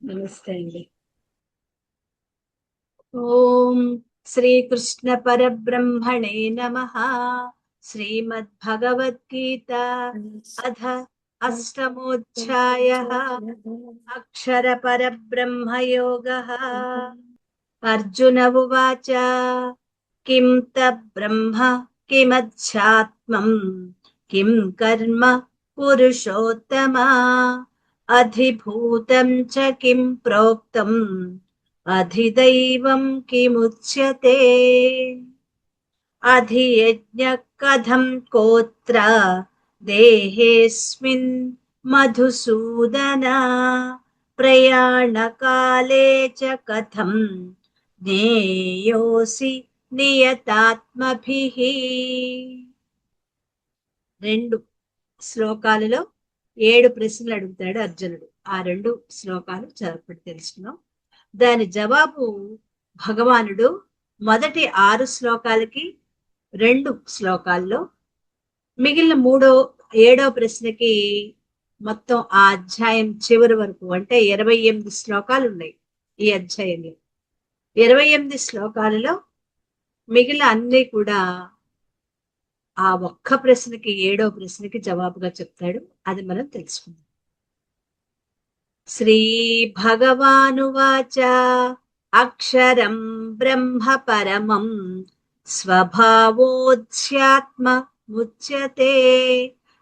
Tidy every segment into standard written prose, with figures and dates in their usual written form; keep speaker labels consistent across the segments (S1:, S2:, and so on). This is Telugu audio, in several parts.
S1: నమస్తే అండి. ఓం శ్రీకృష్ణ పరబ్రహ్మణే నమః. శ్రీమద్భగవద్గీత అథ అష్టమోధ్యాయః. అక్షర పరబ్రహ్మ యోగః. అర్జున ఉవాచ కిం తబ్రహ్మ కిమధ్యాత్మం కిం కర్మ పురుషోత్తమా అధిభూతం చ కిం ప్రోక్తం అధిదైవం కిముచ్యతే అధియజ్ఞ కథం కోత్ర దేహేస్మిన్ మధుసూదన ప్రయాణకాలే చ కథం జ్ఞేయోసి నియతాత్మభిః. 2 శ్లోకాలలో 7 ప్రశ్నలు అడుగుతాడు అర్జునుడు. ఆ 2 శ్లోకాలు చదవడం తెలుసుకున్నాం. దాని జవాబు భగవానుడు మొదటి 6 శ్లోకాలకి 2 శ్లోకాల్లో, మిగిలిన 7వ ప్రశ్నకి మొత్తం ఆ అధ్యాయం చివరి వరకు అంటే 28 శ్లోకాలు ఉన్నాయి ఈ అధ్యాయంలో. 28 శ్లోకాలలో మిగిలిన అన్ని కూడా ఆ ఒక్క ప్రశ్నకి 7వ ప్రశ్నకి జవాబుగా చెప్తాడు. అది మనం తెలుసుకుందాం. శ్రీ భగవానువాచ అక్షరం బ్రహ్మ పరమం స్వభావోధ్యాత్మ ముచ్యతే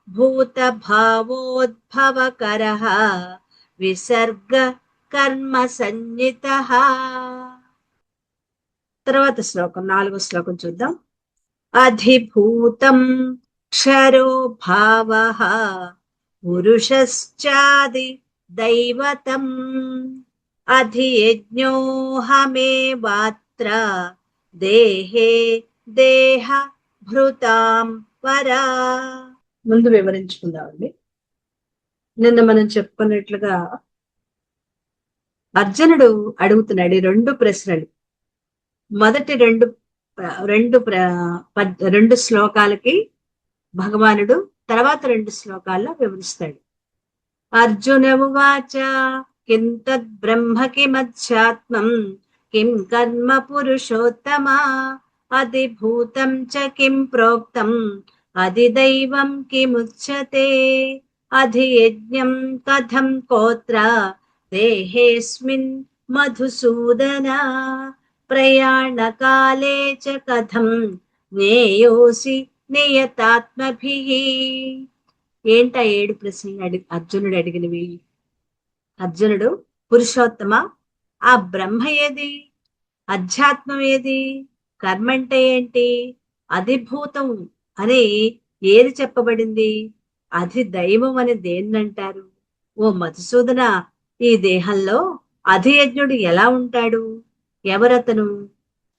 S1: భూత భావోద్భవకరః విసర్గ కర్మ సంజ్ఞితః. తర్వాత శ్లోకం 4వ శ్లోకం చూద్దాం. అధిభూతం క్షరో భావః పురుషశ్చాది దైవతం అధియజ్ఞోహమేవాత్ర దేహే దేహ భృతాం పరా. ముందు వివరించుకుందామండి. నిన్న మనం చెప్పుకున్నట్లుగా అర్జునుడు అడుగుతున్నాడు ఈ 2 ప్రశ్నలు. మొదటి రెండు శ్లోకాలకి భగవానుడు, తర్వాత 2 శ్లోకాల్లో వివరిస్తాడు. అర్జున ఉవాచ కిం తద్ బ్రహ్మ కిమధ్యాత్మం కిం కర్మ పురుషోత్తమా అధిభూతం చ కిం ప్రోక్తం అధిదైవం కిముచ్యతే అధియజ్ఞం కథం కోత్ర దేహేస్మిన్ మధుసూదన ప్రయాణకాలే చ కథం జ్ఞేయోసి నియతాత్మభిః. ఏంట 7 ప్రశ్నలు అర్జునుడు అడిగినవి? అర్జునుడు, పురుషోత్తమ, ఆ బ్రహ్మ ఏది? అధ్యాత్మం ఏది? కర్మ అంటే ఏంటి? అధిభూతం అని ఏది చెప్పబడింది? అధి దైవం అని దేన్నంటారు? ఓ మధుసూదన, ఈ దేహంలో అధియజ్ఞుడు ఎలా ఉంటాడు? ఎవరతను?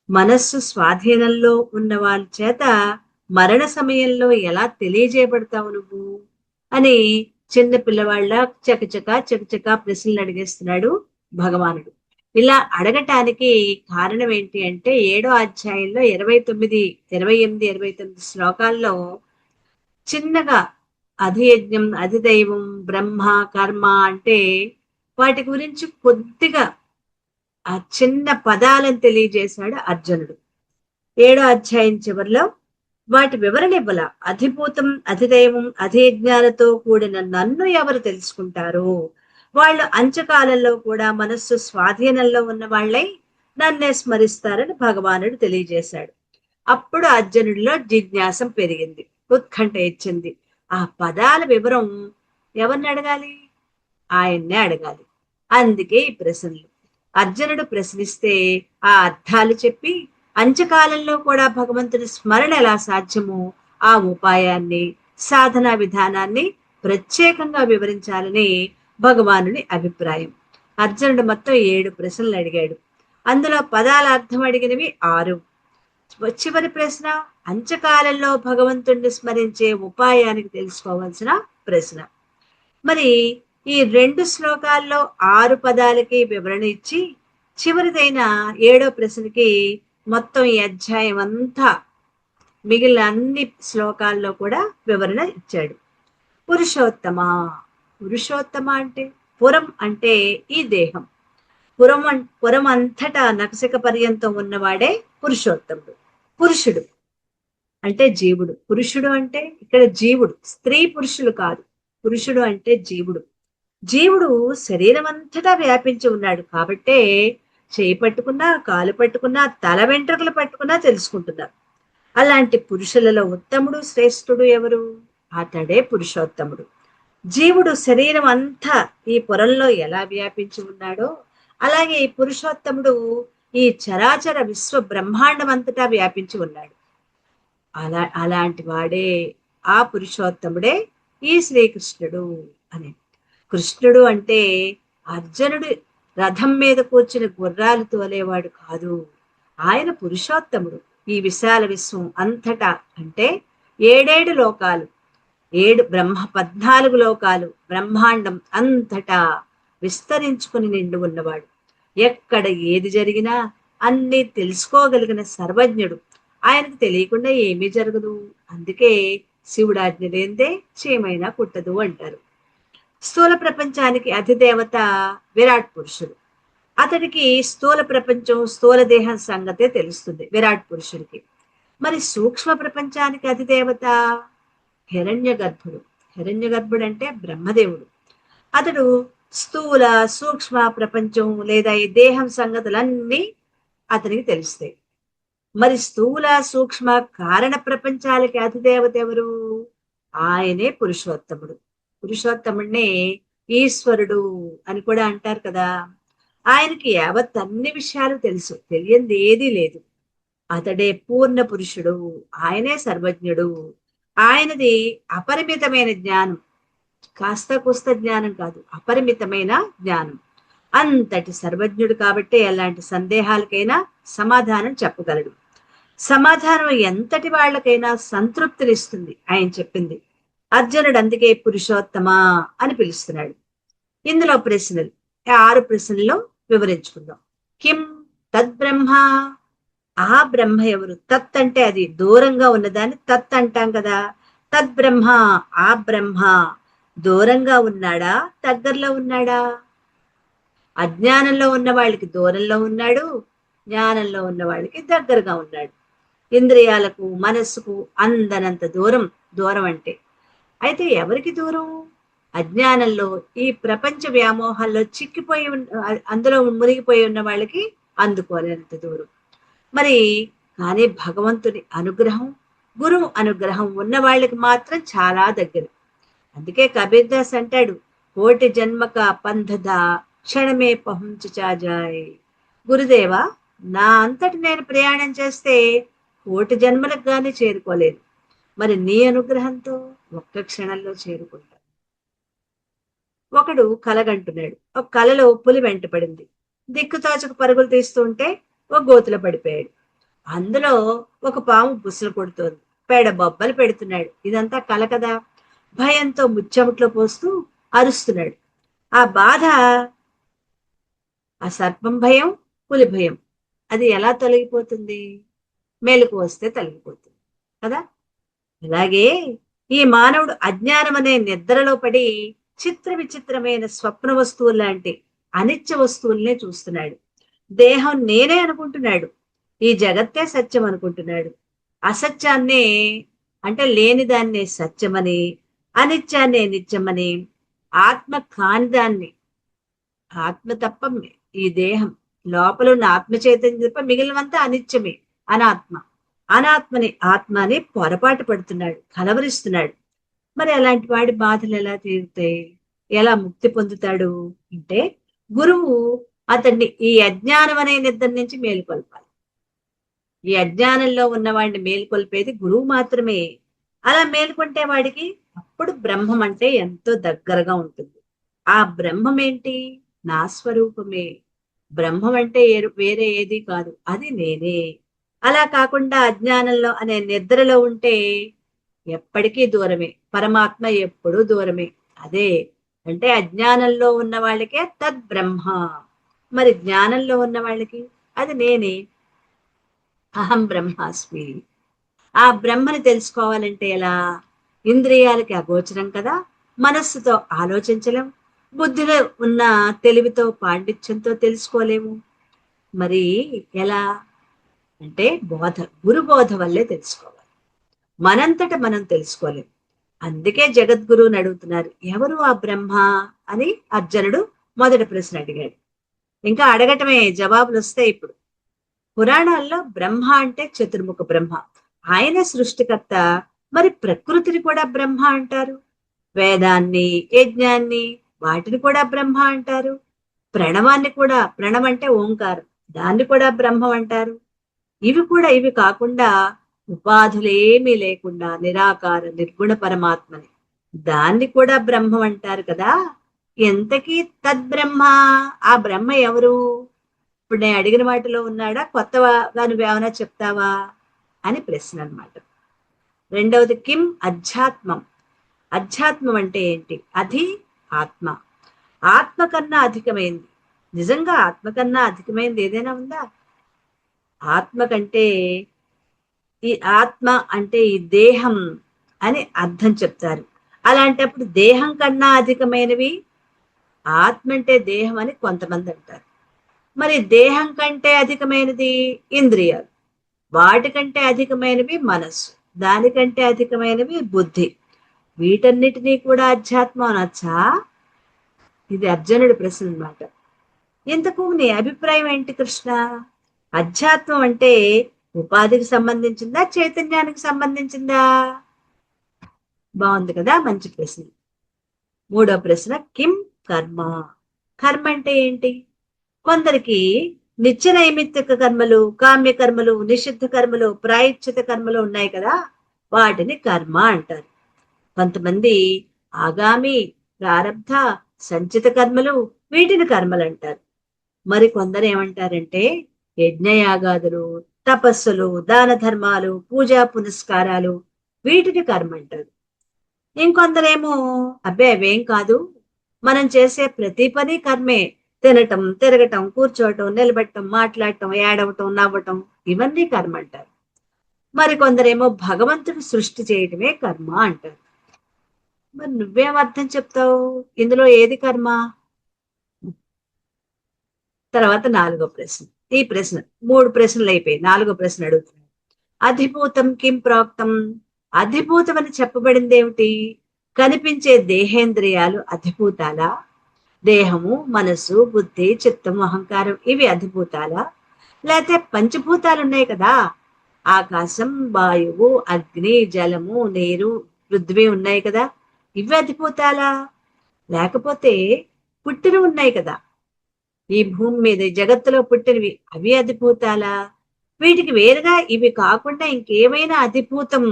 S1: మనస్సు స్వాధీనంలో ఉన్న వాళ్ళ చేత మరణ సమయంలో ఎలా తెలియజేయబడతావు నువ్వు అని చిన్న పిల్లవాళ్ళ చకచక ప్రశ్నలు అడిగేస్తున్నాడు భగవానుడు. ఇలా అడగటానికి కారణం ఏంటి అంటే 7వ అధ్యాయంలో 28 శ్లోకాల్లో చిన్నగా అధియజ్ఞం, అధిదైవం, బ్రహ్మ, కర్మ అంటే వాటి గురించి కొద్దిగా ఆ చిన్న పదాలను తెలియజేశాడు అర్జునుడు. 7వ అధ్యాయం చివరిలో వాటి వివరణ ఇవ్వాల. అధిభూతం, అధిదైవం, అధిజ్ఞానతో కూడిన నన్ను ఎవరు తెలుసుకుంటారో వాళ్ళు అంత్యకాలంలో కూడా మనస్సు స్వాధీనంలో ఉన్న వాళ్ళై నన్నే స్మరిస్తారని భగవానుడు తెలియజేశాడు. అప్పుడు అర్జునుడిలో జిజ్ఞాసం పెరిగింది, ఉత్కంఠ ఇచ్చింది. ఆ పదాల వివరం ఎవరిని అడగాలి? ఆయన్నే అడగాలి. అందుకే ఈ ప్రశ్నలు. అర్జునుడు ప్రశ్నిస్తే ఆ అర్థాలు చెప్పి అంత్యకాలంలో కూడా భగవంతుడి స్మరణ ఎలా సాధ్యమో ఆ ఉపాయాన్ని, సాధనా విధానాన్ని ప్రత్యేకంగా వివరించాలని భగవానుని అభిప్రాయం. అర్జునుడు మొత్తం 7 ప్రశ్నలు అడిగాడు. అందులో పదాల అర్థం అడిగినవి 6. చివరి ప్రశ్న అంత్యకాలంలో భగవంతుడిని స్మరించే ఉపాయానికి తెలుసుకోవాల్సిన ప్రశ్న. మరి ఈ 2 శ్లోకాల్లో 6 పదాలకి వివరణ ఇచ్చి చివరిదైన 7వ ప్రశ్నకి మొత్తం ఈ అధ్యాయం అంతా మిగిలిన అన్ని శ్లోకాల్లో కూడా వివరణ ఇచ్చాడు. పురుషోత్తమ. పురుషోత్తమ అంటే పురం అంటే ఈ దేహం, పురం అంతటా నకసిక పర్యంతం ఉన్నవాడే పురుషోత్తముడు. పురుషుడు అంటే జీవుడు. పురుషుడు అంటే ఇక్కడ జీవుడు, స్త్రీ పురుషులు కాదు. పురుషుడు అంటే జీవుడు. జీవుడు శరీరం అంతటా వ్యాపించి ఉన్నాడు కాబట్టే చేయి పట్టుకున్నా, కాలు పట్టుకున్నా, తల వెంట్రుకలు పట్టుకున్నా తెలుసుకుంటున్నారు. అలాంటి పురుషులలో ఉత్తముడు శ్రేష్ఠుడు ఎవరు? అతడే పురుషోత్తముడు. జీవుడు శరీరం అంతా ఈ పొరల్లో ఎలా వ్యాపించి ఉన్నాడో అలాగే ఈ పురుషోత్తముడు ఈ చరాచర విశ్వ బ్రహ్మాండం అంతటా వ్యాపించి ఉన్నాడు. అలాంటి వాడే, ఆ పురుషోత్తముడే ఈ శ్రీకృష్ణుడు అని. కృష్ణుడు అంటే అర్జునుడు రథం మీద కూర్చుని గుర్రాలు తోలేవాడు కాదు. ఆయన పురుషోత్తముడు. ఈ విశాల విశ్వం అంతటా అంటే 7 లోకాలు, 14 లోకాలు, బ్రహ్మాండం అంతటా విస్తరించుకుని నిండు ఉన్నవాడు. ఎక్కడ ఏది జరిగినా అన్ని తెలుసుకోగలిగిన సర్వజ్ఞుడు. ఆయనకు తెలియకుండా ఏమీ జరగదు. అందుకే శివుడు ఆజ్ఞ లేనిదే చీమైనా కుట్టదు అంటారు. స్థూల ప్రపంచానికి అధిదేవత విరాట్ పురుషుడు. అతడికి స్థూల ప్రపంచం, స్థూల దేహం సంగతే తెలుస్తుంది విరాట్ పురుషుడికి. మరి సూక్ష్మ ప్రపంచానికి అధిదేవత హిరణ్య గర్భుడు. హిరణ్య గర్భుడు అంటే బ్రహ్మదేవుడు. అతడు స్థూల సూక్ష్మ ప్రపంచం లేదా ఈ దేహం సంగతులన్నీ అతనికి తెలుస్తాయి. మరి స్థూల సూక్ష్మ కారణ ప్రపంచాలకి అధిదేవత ఎవరు? ఆయనే పురుషోత్తముడు. పురుషోత్తముడినే ఈశ్వరుడు అని కూడా అంటారు కదా. ఆయనకి యావత్ అన్ని విషయాలు తెలుసు, తెలియంది ఏదీ లేదు. అతడే పూర్ణ పురుషుడు. ఆయనే సర్వజ్ఞుడు. ఆయనది అపరిమితమైన జ్ఞానం, కాస్త కూస్త జ్ఞానం కాదు, అపరిమితమైన జ్ఞానం. అంతటి సర్వజ్ఞుడు కాబట్టి ఎలాంటి సందేహాలకైనా సమాధానం చెప్పగలడు. సమాధానం ఎంతటి వాళ్ళకైనా సంతృప్తినిస్తుంది ఆయన చెప్పింది. అర్జునుడు అందుకే పురుషోత్తమా అని పిలుస్తున్నాడు. ఇందులో ప్రశ్నలు 6 ప్రశ్నల్లో వివరించుకుందాం. కిం తద్బ్రహ్మ, ఆ బ్రహ్మ ఎవరు? తత్ అంటే అది దూరంగా ఉన్నదాన్ని తత్ అంటాం కదా. తద్బ్రహ్మ, ఆ బ్రహ్మ దూరంగా ఉన్నాడా, దగ్గరలో ఉన్నాడా? అజ్ఞానంలో ఉన్న వాళ్ళకి దూరంలో ఉన్నాడు, జ్ఞానంలో ఉన్న వాళ్ళకి దగ్గరగా ఉన్నాడు. ఇంద్రియాలకు మనస్సుకు అందనంత దూరం. దూరం అంటే అయితే ఎవరికి దూరం? అజ్ఞానంలో ఈ ప్రపంచ వ్యామోహాల్లో చిక్కిపోయి అందులో మునిగిపోయి ఉన్న వాళ్ళకి అందుకోలేనంత దూరం. మరి కానీ భగవంతుని అనుగ్రహం, గురువు అనుగ్రహం ఉన్న వాళ్ళకి మాత్రం చాలా దగ్గర. అందుకే కబీర్ దాస్ అంటాడు, 1 జన్మక పంధద క్షణమే పహుంచాయ్. గురుదేవా, నా అంతటి నేను ప్రయాణం చేస్తే 1 జన్మలకు గానీ చేరుకోలేదు. మరి నీ అనుగ్రహంతో ఒక్క క్షణంలో చేరుకుంటా. ఒకడు కలగంటున్నాడు. ఒక కలలో పులి వెంటపడింది. దిక్కుతాచుకు పరుగులు తీస్తూ ఉంటే ఒక గోతులో పడిపోయాడు. అందులో ఒక పాము బుసలు కొడుతోంది. పేడ బొబ్బలు పెడుతున్నాడు. ఇదంతా కల కదా. భయంతో ముచ్చెమట్లో పోస్తూ అరుస్తున్నాడు. ఆ బాధ, ఆ సర్పం భయం, పులి భయం, అది ఎలా తొలగిపోతుంది? మెలకు వస్తే తొలగిపోతుంది కదా. అలాగే ఈ మానవుడు అజ్ఞానం అనే నిద్రలో పడి చిత్ర విచిత్రమైన స్వప్న వస్తువులు లాంటి అనిత్య వస్తువుల్నే చూస్తున్నాడు. దేహం నేనే అనుకుంటున్నాడు. ఈ జగత్తే సత్యం అనుకుంటున్నాడు. అసత్యాన్నే అంటే లేని దాన్నే సత్యమని, అనిత్యాన్నే నిత్యమని, ఆత్మ కానిదాన్ని ఆత్మ తప్ప ఈ దేహం లోపల ఉన్న ఆత్మ చైతన్యం తప్ప మిగిలినంతా అనిత్యమే, అనాత్మ. అనాత్మని ఆత్మని పొరపాటు పడుతున్నాడు, కలవరిస్తున్నాడు. మరి అలాంటి వాడి బాధలు ఎలా తీరుతాయి? ఎలా ముక్తి పొందుతాడు అంటే గురువు అతన్ని ఈ అజ్ఞానం అనే నిద్ర నుంచి మేలుకొల్పాలి. ఈ అజ్ఞానంలో ఉన్నవాడిని మేలుకొల్పేది గురువు మాత్రమే. అలా మేలుకుంటే వాడికి అప్పుడు బ్రహ్మం అంటే ఎంతో దగ్గరగా ఉంటుంది. ఆ బ్రహ్మం ఏంటి? నా స్వరూపమే. బ్రహ్మం అంటే వేరే ఏది కాదు, అది నేనే. అలా కాకుండా అజ్ఞానంలో అనే నిద్రలో ఉంటే ఎప్పటికీ దూరమే. పరమాత్మ ఎప్పుడూ దూరమే. అదే అంటే అజ్ఞానంలో ఉన్న వాళ్ళకే తద్ బ్రహ్మ. మరి జ్ఞానంలో ఉన్న వాళ్ళకి అది నేనే, అహం బ్రహ్మాస్మి. ఆ బ్రహ్మని తెలుసుకోవాలంటే ఎలా? ఇంద్రియాలకి అగోచరం కదా, మనస్సుతో ఆలోచించలేం. బుద్ధిలో ఉన్న తెలివితో పాండిత్యంతో తెలుసుకోలేము. మరి ఎలా అంటే గురు బోధ వల్లే తెలుసుకోవాలి. మనంతట మనం తెలుసుకోలేము. అందుకే జగద్గురువుని అడుగుతున్నారు, ఎవరు ఆ బ్రహ్మ అని అర్జునుడు మొదటి ప్రశ్న అడిగాడు. ఇంకా అడగటమే, జవాబులు వస్తాయి ఇప్పుడు. పురాణాల్లో బ్రహ్మ అంటే చతుర్ముఖ బ్రహ్మ, ఆయన సృష్టికర్త. మరి ప్రకృతిని కూడా బ్రహ్మ అంటారు, వేదాన్ని, యజ్ఞాన్ని, వాటిని కూడా బ్రహ్మ అంటారు. ప్రణవాన్ని కూడా, ప్రణవం అంటే ఓంకారం, దాన్ని కూడా బ్రహ్మం అంటారు. ఇవి కాకుండా ఉపాధులేమీ లేకుండా నిరాకార నిర్గుణ పరమాత్మని, దాన్ని కూడా బ్రహ్మం అంటారు కదా. ఎంతకీ తద్బ్రహ్మ, ఆ బ్రహ్మ ఎవరు? ఇప్పుడు నేను అడిగిన వాటిలో ఉన్నాడా, కొత్తగా నువ్వేమైనా చెప్తావా అని ప్రశ్న అన్నమాట. రెండవది కిం అధ్యాత్మం. అధ్యాత్మం అంటే ఏంటి? అది ఆత్మ. ఆత్మ కన్నా అధికమైంది. నిజంగా ఆత్మ కన్నా అధికమైంది ఏదైనా ఉందా? ఆత్మ కంటే, ఈ ఆత్మ అంటే ఈ దేహం అని అర్థం చెప్తారు. అలాంటప్పుడు దేహం కన్నా అధికమైనవి ఆత్మ అంటే దేహం అని కొంతమంది అంటారు. మరి దేహం కంటే అధికమైనది ఇంద్రియాలు, వాటికంటే అధికమైనవి మనస్సు, దానికంటే అధికమైనవి బుద్ధి. వీటన్నిటినీ కూడా అధ్యాత్మం అనొచ్చా? ఇది అర్జునుడి ప్రశ్న అన్నమాట. ఇంతకు నీ అభిప్రాయం ఏంటి కృష్ణ? అధ్యాత్మం అంటే ఉపాధికి సంబంధించిందా, చైతన్యానికి సంబంధించిందా? బాగుంది కదా, మంచి ప్రశ్న. మూడో ప్రశ్న కిం కర్మ. కర్మ అంటే ఏంటి? కొందరికి నిత్య నైమిత్తిక కర్మలు, కామ్య కర్మలు, నిషిద్ధ కర్మలు, ప్రాయశ్చిత కర్మలు ఉన్నాయి కదా, వాటిని కర్మ అంటారు. కొంతమంది ఆగామి, ప్రారబ్ధ, సంచిత కర్మలు, వీటిని కర్మలు అంటారు. మరి కొందరు ఏమంటారంటే యజ్ఞయాగాదులు, తపస్సులు, దాన ధర్మాలు, పూజా పునస్కారాలు, వీటిని కర్మ అంటారు. ఇంకొందరేమో అబ్బే అవేం కాదు, మనం చేసే ప్రతి పని కర్మే, తినటం, తిరగటం, కూర్చోవటం, నిలబెట్టడం, మాట్లాడటం, ఏడవటం, నవ్వటం, ఇవన్నీ కర్మ అంటారు. మరి కొందరేమో భగవంతుడు సృష్టి చేయటమే కర్మ అంటారు. మరి నువ్వేం అర్థం చెప్తావు, ఇందులో ఏది కర్మ? తర్వాత నాలుగో ప్రశ్న. ఈ ప్రశ్న, మూడు ప్రశ్నలు అయిపోయి నాలుగో ప్రశ్న అడుగుతున్నాను. అధిభూతం కిం ప్రోక్తం. అధిభూతం అని చెప్పబడింది ఏమిటి? కనిపించే దేహేంద్రియాలు అధిభూతాలా? దేహము, మనసు, బుద్ధి, చిత్తము, అహంకారం, ఇవి అధిభూతాలా? లేకపోతే పంచభూతాలు ఉన్నాయి కదా, ఆకాశం, వాయువు, అగ్ని, జలము, నీరు, పృథ్వీ ఉన్నాయి కదా, ఇవి అధిభూతాలా? లేకపోతే పుట్టిన ఉన్నాయి కదా, ఈ భూమి మీద జగత్తులో పుట్టినవి, అవి అధిభూతాలా? వీటికి వేరుగా ఇవి కాకుండా ఇంకేమైనా అధిభూతం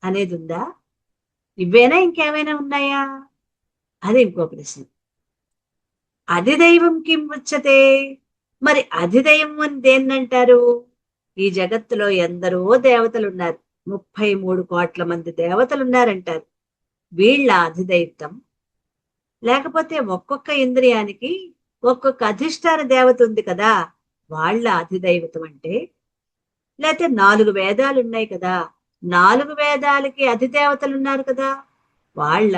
S1: అనేది ఉందా? ఇవేనా ఇంకేమైనా ఉన్నాయా? అది ఇంకో ప్రశ్న. అధిదైవం కిం ఉచ్యతే. మరి అధిదైవం అని దేన్నంటారు? ఈ జగత్తులో ఎందరో దేవతలు ఉన్నారు, 33 కోట్ల మంది దేవతలు ఉన్నారంటారు. వీళ్ళ అధిదైవం, లేకపోతే ఒక్కొక్క ఇంద్రియానికి ఒక్కొక్క అధిష్టాన దేవత ఉంది కదా, వాళ్ళ అధిదైవతం అంటే, లేకపోతే 4 వేదాలు ఉన్నాయి కదా, 4 వేదాలకి అధిదేవతలు ఉన్నారు కదా, వాళ్ళ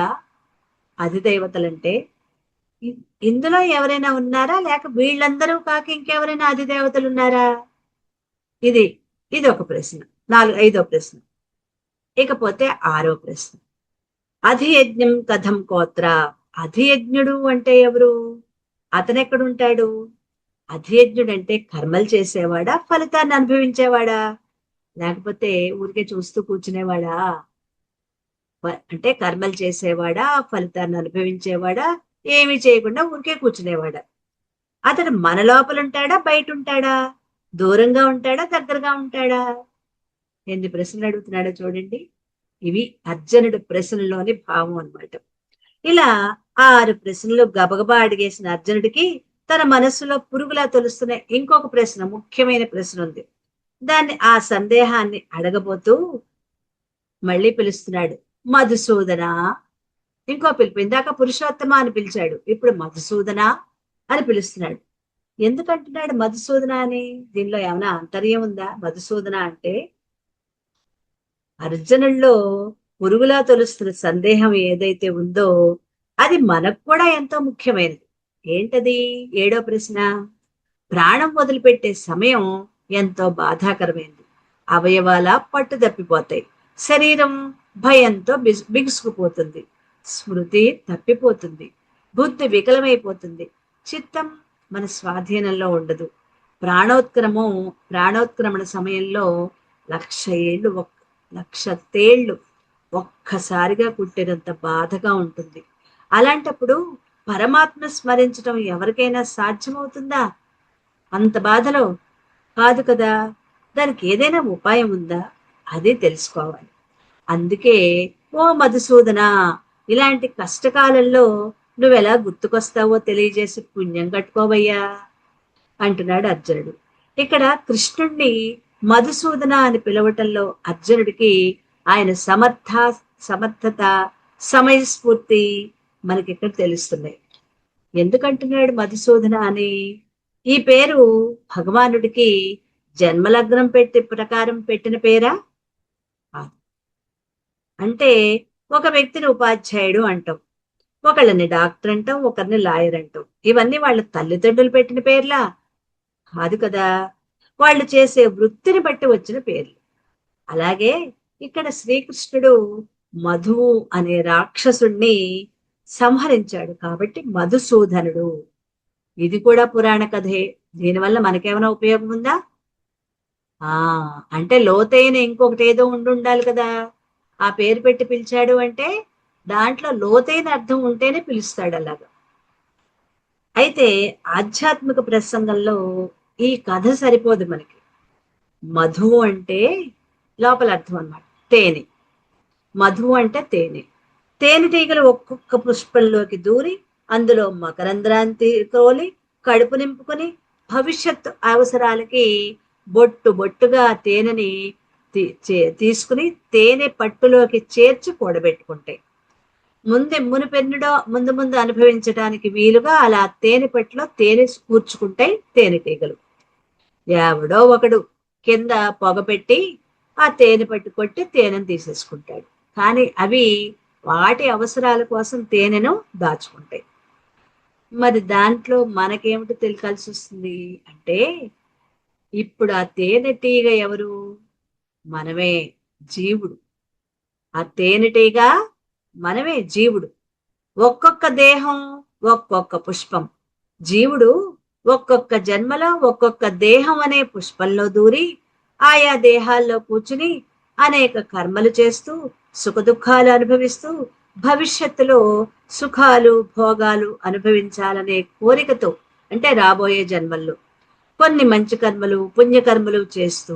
S1: అధిదేవతలంటే, ఇందులో ఎవరైనా ఉన్నారా, లేక వీళ్ళందరూ కాక ఇంకెవరైనా అధిదేవతలు ఉన్నారా? ఇది ఇది ఒక ప్రశ్న. ఐదో ప్రశ్న. ఇకపోతే ఆరో ప్రశ్న. అధియజ్ఞం కథం కోత్ర. అధియజ్ఞుడు అంటే ఎవరు? అతనెక్కడుంటాడు? అధియజ్ఞుడు అంటే కర్మలు చేసేవాడా, ఫలితాన్ని అనుభవించేవాడా, లేకపోతే ఊరికే చూస్తూ కూర్చునేవాడా? అంటే కర్మలు చేసేవాడా, ఫలితాన్ని అనుభవించేవాడా, ఏమీ చేయకుండా ఊరికే కూర్చునేవాడా? అతడు మన లోపల ఉంటాడా, బయట ఉంటాడా, దూరంగా ఉంటాడా, దగ్గరగా ఉంటాడా? ఎన్ని ప్రశ్నలు అడుగుతున్నాడో చూడండి. ఇవి అర్జునుడి ప్రశ్నలోని భావం అన్నమాట. ఇలా 6 ప్రశ్నలు గబగబా అడిగేసిన అర్జునుడికి తన మనస్సులో పురుగులా తొలుస్తున్న ఇంకొక ప్రశ్న, ముఖ్యమైన ప్రశ్న ఉంది. దాన్ని, ఆ సందేహాన్ని అడగబోతూ మళ్ళీ పిలుస్తున్నాడు, మధుసూదన. ఇంకో పిలుపు, ఇందాక పురుషోత్తమ అని పిలిచాడు, ఇప్పుడు మధుసూదన అని పిలుస్తున్నాడు. ఎందుకంటున్నాడు మధుసూదన అని? దీనిలో ఏమైనా ఆంతర్యం ఉందా? మధుసూదన అంటే అర్జునుల్లో పురుగులా తొలుస్తున్న సందేహం ఏదైతే ఉందో అది మనకు కూడా ఎంతో ముఖ్యమైనది. ఏంటది? ఏడో ప్రశ్న. ప్రాణం వదిలిపెట్టే సమయం ఎంతో బాధాకరమైంది. అవయవాల పట్టు తప్పిపోతాయి. శరీరం భయంతో బిగుసుకుపోతుంది. స్మృతి తప్పిపోతుంది. బుద్ధి వికలమైపోతుంది. చిత్తం మన స్వాధీనంలో ఉండదు. ప్రాణోత్క్రమణ సమయంలో 1,00,000 ఏళ్ళు, 1,00,000 తేళ్లు ఒక్కసారిగా కుట్టినంత బాధగా ఉంటుంది. అలాంటప్పుడు పరమాత్మ స్మరించడం ఎవరికైనా సాధ్యమవుతుందా? అంత బాధలో కాదు కదా. దానికి ఏదైనా ఉపాయం ఉందా? అది తెలుసుకోవాలి. అందుకే ఓ మధుసూదన, ఇలాంటి కష్టకాలంలో నువ్వెలా గుర్తుకొస్తావో తెలియజేసి పుణ్యం కట్టుకోవయ్యా అంటున్నాడు అర్జునుడు. ఇక్కడ కృష్ణుణ్ణి మధుసూదన అని పిలవటంలో అర్జునుడికి ఆయన సమర్థత, సమయస్ఫూర్తి మనకిక్కడ తెలుస్తున్నాయి. ఎందుకంటున్నాడు మధుసూదన అని? ఈ పేరు భగవానుడికి జన్మలగ్నం ప్రకారం పెట్టిన పేరా? అంటే ఒక వ్యక్తిని ఉపాధ్యాయుడు అంటాం, ఒకళ్ళని డాక్టర్ అంటాం, ఒకరిని లాయర్ అంటాం. ఇవన్నీ వాళ్ళ తల్లిదండ్రులు పెట్టిన పేర్లా? కాదు కదా. వాళ్ళు చేసే వృత్తిని బట్టి వచ్చిన పేర్లు. అలాగే ఇక్కడ శ్రీకృష్ణుడు మధువు అనే రాక్షసుణ్ణి సంహరించాడు కాబట్టి మధుసూదనుడు. ఇది కూడా పురాణ కథే. దీనివల్ల మనకేమైనా ఉపయోగం ఉందా? అంటే లోతైన ఇంకొకటి ఏదో ఉండాలి కదా. ఆ పేరు పెట్టి పిలిచాడు అంటే దాంట్లో లోతైన అర్థం ఉంటేనే పిలుస్తాడు అలాగా. అయితే ఆధ్యాత్మిక ప్రసంగంలో ఈ కథ సరిపోదు మనకి. మధువు అంటే లోపల అర్థం అన్నమాట, తేనె. మధువు అంటే తేనె. తేనెటీగలు ఒక్కొక్క పుష్పంలోకి దూరి అందులో మకరంధ్రాన్ని తోలి కడుపు నింపుకొని భవిష్యత్తు అవసరాలకి బొట్టుగా తేనెని తీసుకుని తేనె పట్టులోకి చేర్చి కూడబెట్టుకుంటాయి. ముందు అనుభవించడానికి వీలుగా అలా తేనె పట్టులో తేనె కూర్చుకుంటాయి తేనెటీగలు. ఎవడో ఒకడు కింద పొగపెట్టి ఆ తేనె పట్టు కొట్టి తేనెను తీసేసుకుంటాడు. కానీ అవి వాటి అవసరాల కోసం తేనెను దాచుకుంటాయి. మరి దాంట్లో మనకేమిటి తెలియాల్సి వస్తుంది అంటే, ఇప్పుడు ఆ తేనెటీగ ఎవరు? మనమే, జీవుడు. ఆ తేనెటీగ మనమే, జీవుడు. ఒక్కొక్క దేహం, ఒక్కొక్క పుష్పం. జీవుడు ఒక్కొక్క జన్మలో ఒక్కొక్క దేహం అనే పుష్పంలో దూరి ఆయా దేహాల్లో కూర్చుని అనేక కర్మలు చేస్తూ సుఖదుఖాలు అనుభవిస్తూ భవిష్యత్తులో సుఖాలు భోగాలు అనుభవించాలనే కోరికతో, అంటే రాబోయే జన్మల్లో కొన్ని మంచి కర్మలు పుణ్యకర్మలు చేస్తూ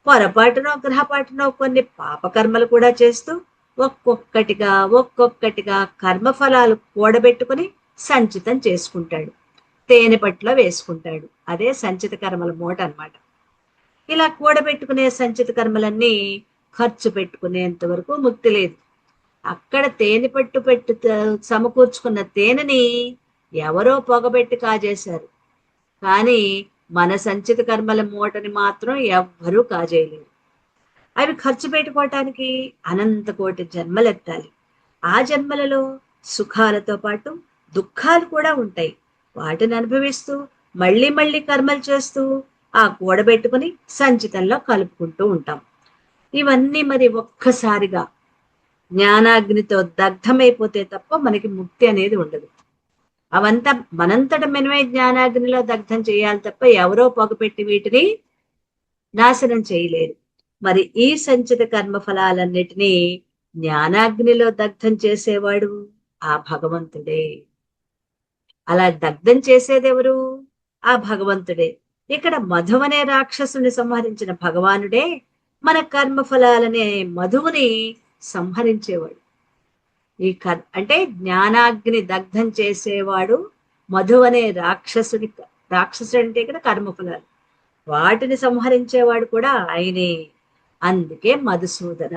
S1: పొరపాటునో గ్రహపాటునో కొన్ని పాపకర్మలు కూడా చేస్తూ ఒక్కొక్కటిగా కర్మఫలాలు కూడబెట్టుకుని సంచితం చేసుకుంటాడు. తేనె పట్టులో వేసుకుంటాడు. అదే సంచిత కర్మల మూట అన్నమాట. ఇలా కూడబెట్టుకునే సంచిత కర్మలన్నీ ఖర్చు పెట్టుకునేంత వరకు ముక్తి లేదు. అక్కడ తేనె పెట్టు సమకూర్చుకున్న తేనెని ఎవరో పొగబెట్టి కాజేశారు. కానీ మన సంచిత కర్మల మూటని మాత్రం ఎవ్వరూ కాజేయలేరు. అవి ఖర్చు పెట్టుకోవటానికి అనంత కోటి జన్మలెత్తాలి. ఆ జన్మలలో సుఖాలతో పాటు దుఃఖాలు కూడా ఉంటాయి. వాటిని అనుభవిస్తూ మళ్ళీ కర్మలు చేస్తూ ఆ కూడబెట్టుకుని సంచితంలో కలుపుకుంటూ ఉంటాం. ఇవన్నీ మరి ఒక్కసారిగా జ్ఞానాగ్నితో దగ్ధమైపోతే తప్ప మనకి ముక్తి అనేది ఉండదు. అవంతా మనంతట మనమే జ్ఞానాగ్నిలో దగ్ధం చేయాలి తప్ప ఎవరో పొగపెట్టి వీటిని నాశనం చేయలేరు. మరి ఈ సంచిత కర్మ ఫలాలన్నిటినీ జ్ఞానాగ్నిలో దగ్ధం చేసేవాడు ఆ భగవంతుడే. అలా దగ్ధం చేసేదెవరు? ఆ భగవంతుడే. ఇక్కడ మధువనే రాక్షసుని సంహరించిన భగవానుడే మన కర్మ ఫలాలనే మధువుని సంహరించేవాడు. అంటే జ్ఞానాగ్ని దగ్ధం చేసేవాడు మధువనే రాక్షసుడు అంటే ఇక్కడ కర్మఫలాలు, వాటిని సంహరించేవాడు కూడా ఆయనే. అందుకే మధుసూదన.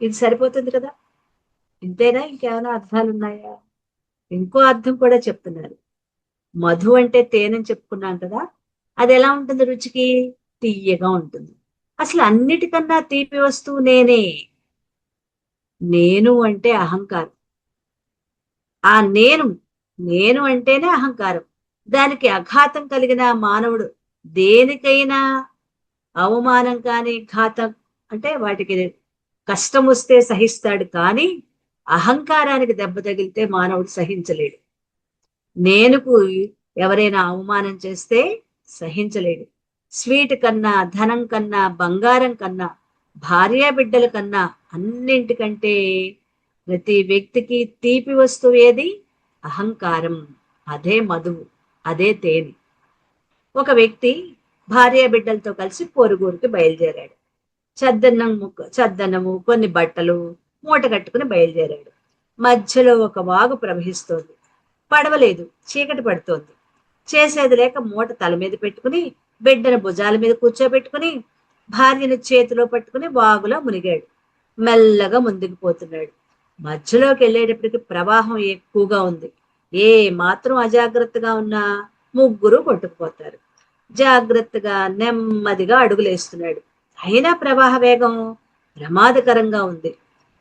S1: ఇది సరిపోతుంది కదా. ఇంతేనా? ఇంకేమైనా అర్థాలు ఉన్నాయా? ఇంకో అర్థం కూడా చెప్తున్నారు. మధు అంటే తేనెని చెప్పుకున్నాం కదా, అది ఎలా ఉంటుంది? రుచికి తీయగా ఉంటుంది. అసలు అన్నిటికన్నా తీపి వస్తువు నేనే. నేను అంటే అహంకారం. ఆ నేను నేను అంటేనే అహంకారం. దానికి అఘాతం కలిగిన మానవుడు దేనికైనా అవమానం కానీ ఘాతం అంటే వాటికి కష్టం వస్తే సహిస్తాడు, కానీ అహంకారానికి దెబ్బ తగిలితే మానవుడు సహించలేడు. నేనుకు ఎవరైనా అవమానం చేస్తే సహించలేడు. స్వీట్ కన్నా, ధనం కన్నా, బంగారం కన్నా, భార్యా బిడ్డల కన్నా, అన్నింటికంటే ప్రతి వ్యక్తికి తీపి వస్తువు ఏది? అహంకారం. అదే మధువు, అదే తేనె. ఒక వ్యక్తి భార్యా బిడ్డలతో కలిసి పొరుగురికి బయలుదేరాడు. చద్దన్నము, కొన్ని బట్టలు మూట కట్టుకుని బయలుదేరాడు. మధ్యలో ఒక వాగు ప్రవహిస్తోంది. పడవలేదు, చీకటి పడుతోంది. చేసేది లేక మూట తల మీద పెట్టుకుని, బిడ్డను భుజాల మీద కూర్చోబెట్టుకుని, భార్యను చేతిలో పట్టుకుని వాగులో మునిగాడు. మెల్లగా ముందుకు పోతున్నాడు. మధ్యలోకి వెళ్ళేటప్పటికి ప్రవాహం ఎక్కువగా ఉంది. ఏ మాత్రం అజాగ్రత్తగా ఉన్నా ముగ్గురు కొట్టుకుపోతారు. జాగ్రత్తగా నెమ్మదిగా అడుగులేస్తున్నాడు. అయినా ప్రవాహ వేగం ప్రమాదకరంగా ఉంది.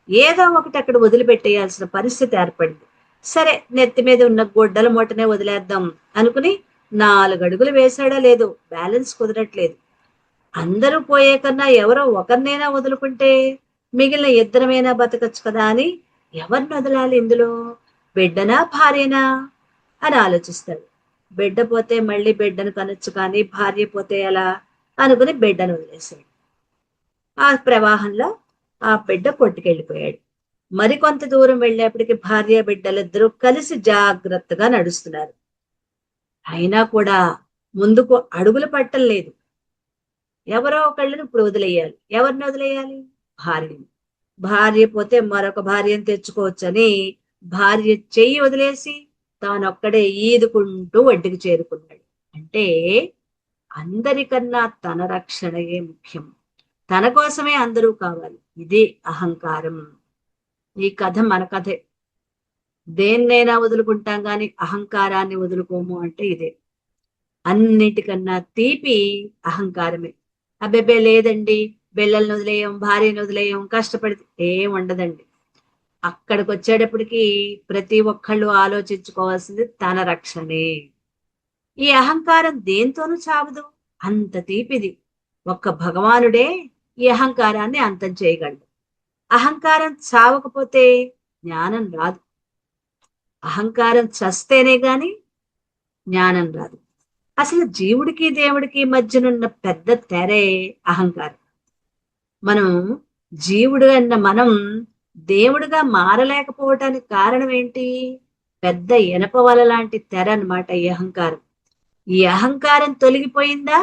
S1: ఏదో ఒకటి అక్కడ వదిలిపెట్టేయాల్సిన పరిస్థితి ఏర్పడింది. సరే, నెత్తి మీద ఉన్న గొడ్డల మూటనే వదిలేద్దాం అనుకుని 4 అడుగులు వేశాడా లేదు, బ్యాలెన్స్ కుదరట్లేదు. అందరూ పోయే కన్నా ఎవరో ఒకరినైనా వదులుకుంటే మిగిలిన ఇద్దరమైనా బతకచ్చు కదా అని ఎవరిని వదలాలి ఇందులో? బిడ్డనా భార్యనా అని ఆలోచిస్తాడు. బిడ్డ పోతే మళ్ళీ బిడ్డను కనొచ్చు, కానీ భార్య పోతే ఎలా అనుకుని బిడ్డను వదిలేశాడు. ఆ ప్రవాహంలో ఆ బిడ్డ కొట్టుకెళ్ళిపోయాడు. మరికొంత దూరం వెళ్ళేప్పటికి భార్య బిడ్డలిద్దరూ కలిసి జాగ్రత్తగా నడుస్తున్నారు. అయినా కూడా ముందుకు అడుగులు పట్టం లేదు. ఎవరో ఒకళ్ళని ఇప్పుడు వదిలేయాలి. ఎవరిని వదిలేయాలి? భార్యని. భార్య పోతే మరొక భార్యను తెచ్చుకోవచ్చని భార్య చెయ్యి వదిలేసి తానొక్కడే ఈదుకుంటూ ఒడ్డుకి చేరుకున్నాడు. అంటే అందరికన్నా తన రక్షణయే ముఖ్యం. తన కోసమే అందరూ కావాలి. ఇది అహంకారం. ఈ కథ మన కథే. దేన్నైనా వదులుకుంటాం గాని అహంకారాన్ని వదులుకోము అంటే ఇదే. అన్నిటికన్నా తీపి అహంకారమే. అబ్బెబ్బే లేదండి, బిళ్ళలను వదిలేయం, భార్యను వదిలేయం, కష్టపడి ఏం ఉండదండి. అక్కడికి వచ్చేటప్పటికి ప్రతి ఒక్కళ్ళు ఆలోచించుకోవాల్సింది తన రక్షణే. ఈ అహంకారం దేంతోనూ చావదు, అంత తీపిది. ఒక్క భగవానుడే ఈ అహంకారాన్ని అంతం చేయగలడు. అహంకారం చావకపోతే జ్ఞానం రాదు. అహంకారం చస్తేనే గాని జ్ఞానం రాదు. అసలు జీవుడికి దేవుడికి మధ్యనున్న పెద్ద తెరే అహంకారం. మనం జీవుడు అన్న మనం దేవుడిగా మారలేకపోవటానికి కారణం ఏంటి? పెద్ద ఇనప వల లాంటి తెర అన్నమాట ఈ అహంకారం. ఈ అహంకారం తొలగిపోయిందా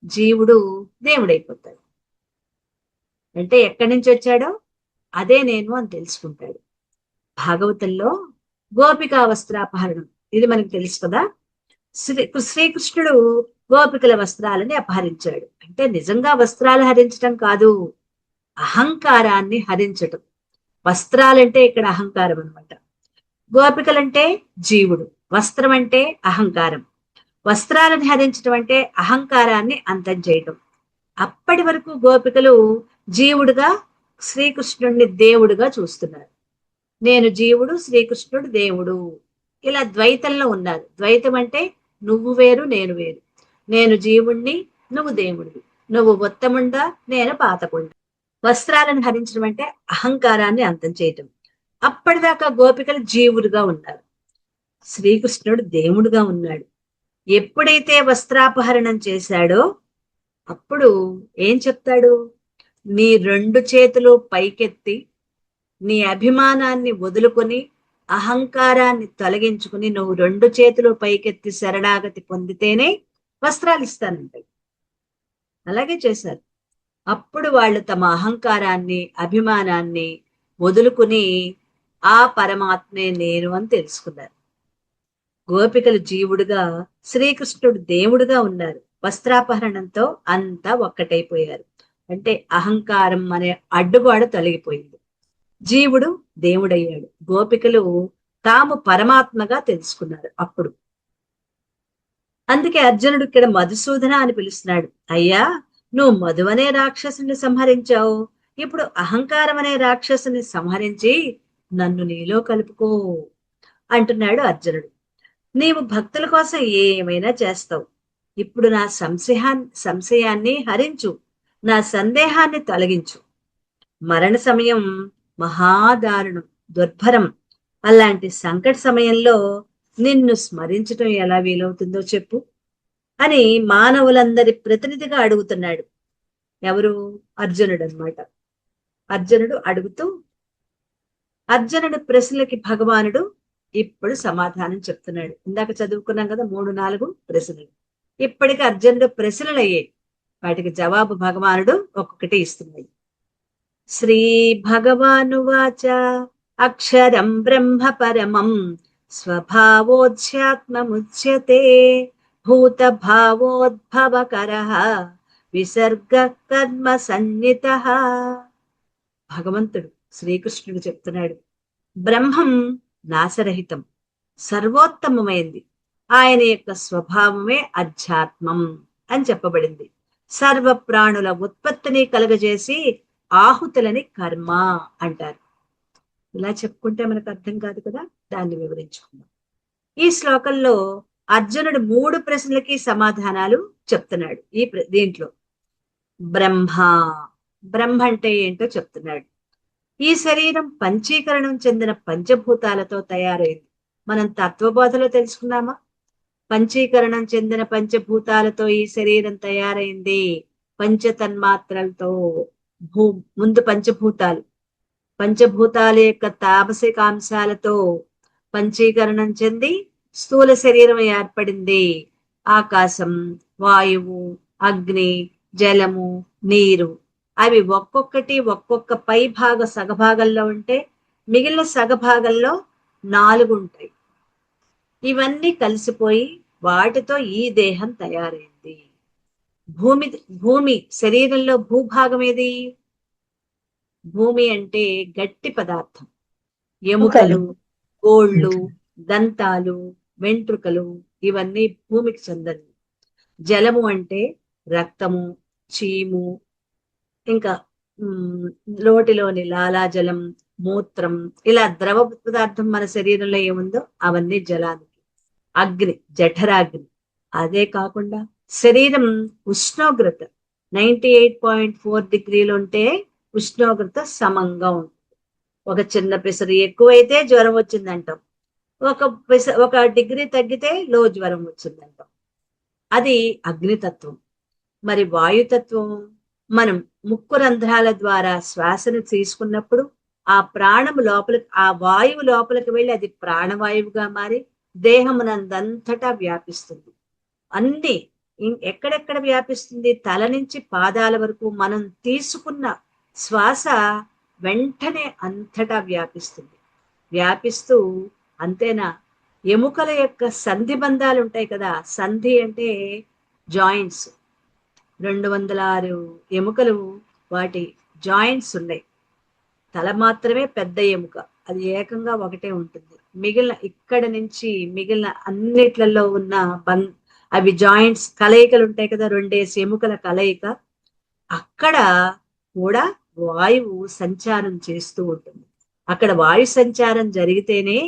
S1: జీవుడు దేవుడైపోతాడు. అంటే ఎక్కడి నుంచి వచ్చాడో అదే నేను అని తెలుసుకుంటాడు. భాగవతంలో గోపికా వస్త్రాపహరణం ఇది మనకు తెలుసు కదా. శ్రీకృష్ణుడు గోపికల వస్త్రాలని అపహరించాడు. అంటే నిజంగా వస్త్రాలు హరించటం కాదు, అహంకారాన్ని హరించటం. వస్త్రాలంటే ఇక్కడ అహంకారం అనమాట. గోపికలంటే జీవుడు, వస్త్రం అంటే అహంకారం. వస్త్రాలను హరించడం అంటే అహంకారాన్ని అంతం చేయటం. అప్పటి వరకు గోపికలు జీవుడుగా, శ్రీకృష్ణుడిని దేవుడుగా చూస్తున్నారు. నేను జీవుడు, శ్రీకృష్ణుడు దేవుడు, ఇలా ద్వైతంలో ఉన్నారు. ద్వైతం అంటే నువ్వు వేరు, నేను వేరు. నేను జీవుణ్ణి, నువ్వు దేవుడివి. నువ్వు ఉత్తముండా, నేను పాతకుండా. వస్త్రాలను హరించడం అంటే అహంకారాన్ని అంతం చేయటం. అప్పటిదాకా గోపికలు జీవుడుగా ఉన్నారు, శ్రీకృష్ణుడు దేవుడుగా ఉన్నాడు. ఎప్పుడైతే వస్త్రాపహరణం చేశాడో అప్పుడు ఏం చెప్తాడు? నీ 2 చేతులు పైకెత్తి నీ అభిమానాన్ని వదులుకొని అహంకారాన్ని తొలగించుకుని నువ్వు 2 చేతులు పైకెత్తి శరణాగతి పొందితేనే వస్త్రాలు ఇస్తానంటాడు. అలాగే చేశారు. అప్పుడు వాళ్ళు తమ అహంకారాన్ని, అభిమానాన్ని వదులుకుని ఆ పరమాత్మే నేను అని తెలుసుకున్నారు. గోపికలు జీవుడుగా, శ్రీకృష్ణుడు దేవుడుగా ఉన్నారు. వస్త్రాపహరణంతో అంతా ఒక్కటైపోయారు. అంటే అహంకారం అనే అడ్డుగోడ తొలగిపోయింది. జీవుడు దేవుడయ్యాడు. గోపికలు తాము పరమాత్మగా తెలుసుకున్నారు అప్పుడు. అందుకే అర్జునుడు ఇక్కడ మధుసూదన అని పిలుస్తున్నాడు. అయ్యా, నువ్వు మధు అనే రాక్షసుని సంహరించావు, ఇప్పుడు అహంకారం అనే రాక్షసుని సంహరించి నన్ను నీలో కలుపుకో. అంటున్నాడు అర్జునుడు. నీవు భక్తుల కోసం ఏమైనా చేస్తావు. ఇప్పుడు నా సంశయాన్ని హరించు, నా సందేహాన్ని తొలగించు. మరణ సమయం మహాదారుణం, దుర్భరం. అలాంటి సంకట సమయంలో నిన్ను స్మరించటం ఎలా వీలవుతుందో చెప్పు అని మానవులందరి ప్రతినిధిగా అడుగుతున్నాడు. ఎవరు? అర్జునుడు అన్నమాట. అర్జునుడు అడుగుతూ, అర్జునుడి ప్రశ్నలకి భగవానుడు ఇప్పుడు సమాధానం చెప్తున్నాడు. ఇందాక చదువుకున్నాం కదా 3-4 ప్రశ్నలు. ఇప్పటికి అర్జునుడు ప్రశ్నలు అయ్యాయి. వాటికి జవాబు భగవానుడు ఒక్కొక్కటి ఇస్తున్నాడు. శ్రీ భగవానువాచ అక్షరం బ్రహ్మ పరమం స్వభావోధ్యాత్మముచ్యతే భూత భావోద్భవకరః విసర్గ కర్మ సన్నితః. భగవంతుడు శ్రీకృష్ణుడు చెప్తున్నాడు, బ్రహ్మం నాశరహితం, సర్వోత్తమమైంది. ఆయన యొక్క స్వభావమే అధ్యాత్మం అని చెప్పబడింది. సర్వ ప్రాణుల ఉత్పత్తిని కలుగజేసి ఆహుతులని కర్మ అంటారు. ఇలా చెప్పుకుంటే మనకు అర్థం కాదు కదా, దాన్ని వివరించుకుందాం. ఈ శ్లోకంలో అర్జునుడు 3 ప్రశ్నలకి సమాధానాలు చెప్తున్నాడు. దీంట్లో బ్రహ్మ, బ్రహ్మ అంటే ఏంటో చెప్తున్నాడు. ఈ శరీరం పంచీకరణం చెందిన పంచభూతాలతో తయారైంది. మనం తత్వబోధలో తెలుసుకున్నామా? పంచీకరణం చెందిన పంచభూతాలతో ఈ శరీరం తయారైంది. పంచతన్మాత్రలతో. ముందు పంచభూతాలు, పంచభూతాల యొక్క తామసికాంశాలతో పంచీకరణం చెంది స్థూల శరీరం ఏర్పడింది. ఆకాశం, వాయువు, అగ్ని, జలము, నీరు, అవి ఒక్కొక్కటి ఒక్కొక్క పై సగభాగంలో ఉంటే మిగిలిన సగభాగంలో 4 ఉంటాయి. ఇవన్నీ కలిసిపోయి వాటితో ఈ దేహం తయారైంది. భూమి శరీరంలో భూభాగం ఏది? భూమి అంటే గట్టి పదార్థం. ఎముకలు, గోళ్ళు, దంతాలు, వెంట్రుకలు ఇవన్నీ భూమికి చెందనివి. జలము అంటే రక్తము, చీము, ఇంకా నోటిలోని లాలాజలం, మూత్రం, ఇలా ద్రవ పదార్థం మన శరీరంలో ఏముందో అవన్నీ జలానికి. అగ్ని, జఠరాగ్ని. అదే కాకుండా శరీరం ఉష్ణోగ్రత 98.4 డిగ్రీలు ఉంటే ఉష్ణోగ్రత సమంగా ఉంటుంది. ఒక చిన్న పిసరు ఎక్కువైతే జ్వరం వచ్చిందంటాం, ఒక డిగ్రీ తగ్గితే లో జ్వరం వచ్చిందంటాం. అది అగ్నితత్వం. మరి వాయుతత్వం, మనం ముక్కు రంధ్రాల ద్వారా శ్వాసను తీసుకున్నప్పుడు ఆ ప్రాణము లోపలికి, ఆ వాయువు లోపలికి వెళ్ళి అది ప్రాణవాయువుగా మారి దేహమునందంతటా వ్యాపిస్తుంది. అన్ని ఎక్కడెక్కడ వ్యాపిస్తుంది? తల నుంచి పాదాల వరకు మనం తీసుకున్న శ్వాస వెంటనే అంతటా వ్యాపిస్తుంది. వ్యాపిస్తూ అంతేనా, ఎముకల యొక్క సంధి బంధాలు ఉంటాయి కదా, సంధి అంటే జాయింట్స్. 206 ఎముకలు, వాటి జాయింట్స్ ఉన్నాయి. తల మాత్రమే పెద్ద ఎముక, అది ఏకంగా ఒకటే ఉంటుంది. మిగిలిన ఇక్కడ నుంచి మిగిలిన అన్నిట్లలో ఉన్న అవి జాయింట్స్ కలయికలు ఉంటాయి కదా, 2 ఎముకల కలయిక. అక్కడ కూడా వాయువు సంచారం చేస్తూ ఉంటుంది. అక్కడ వాయు సంచారం జరిగితేనే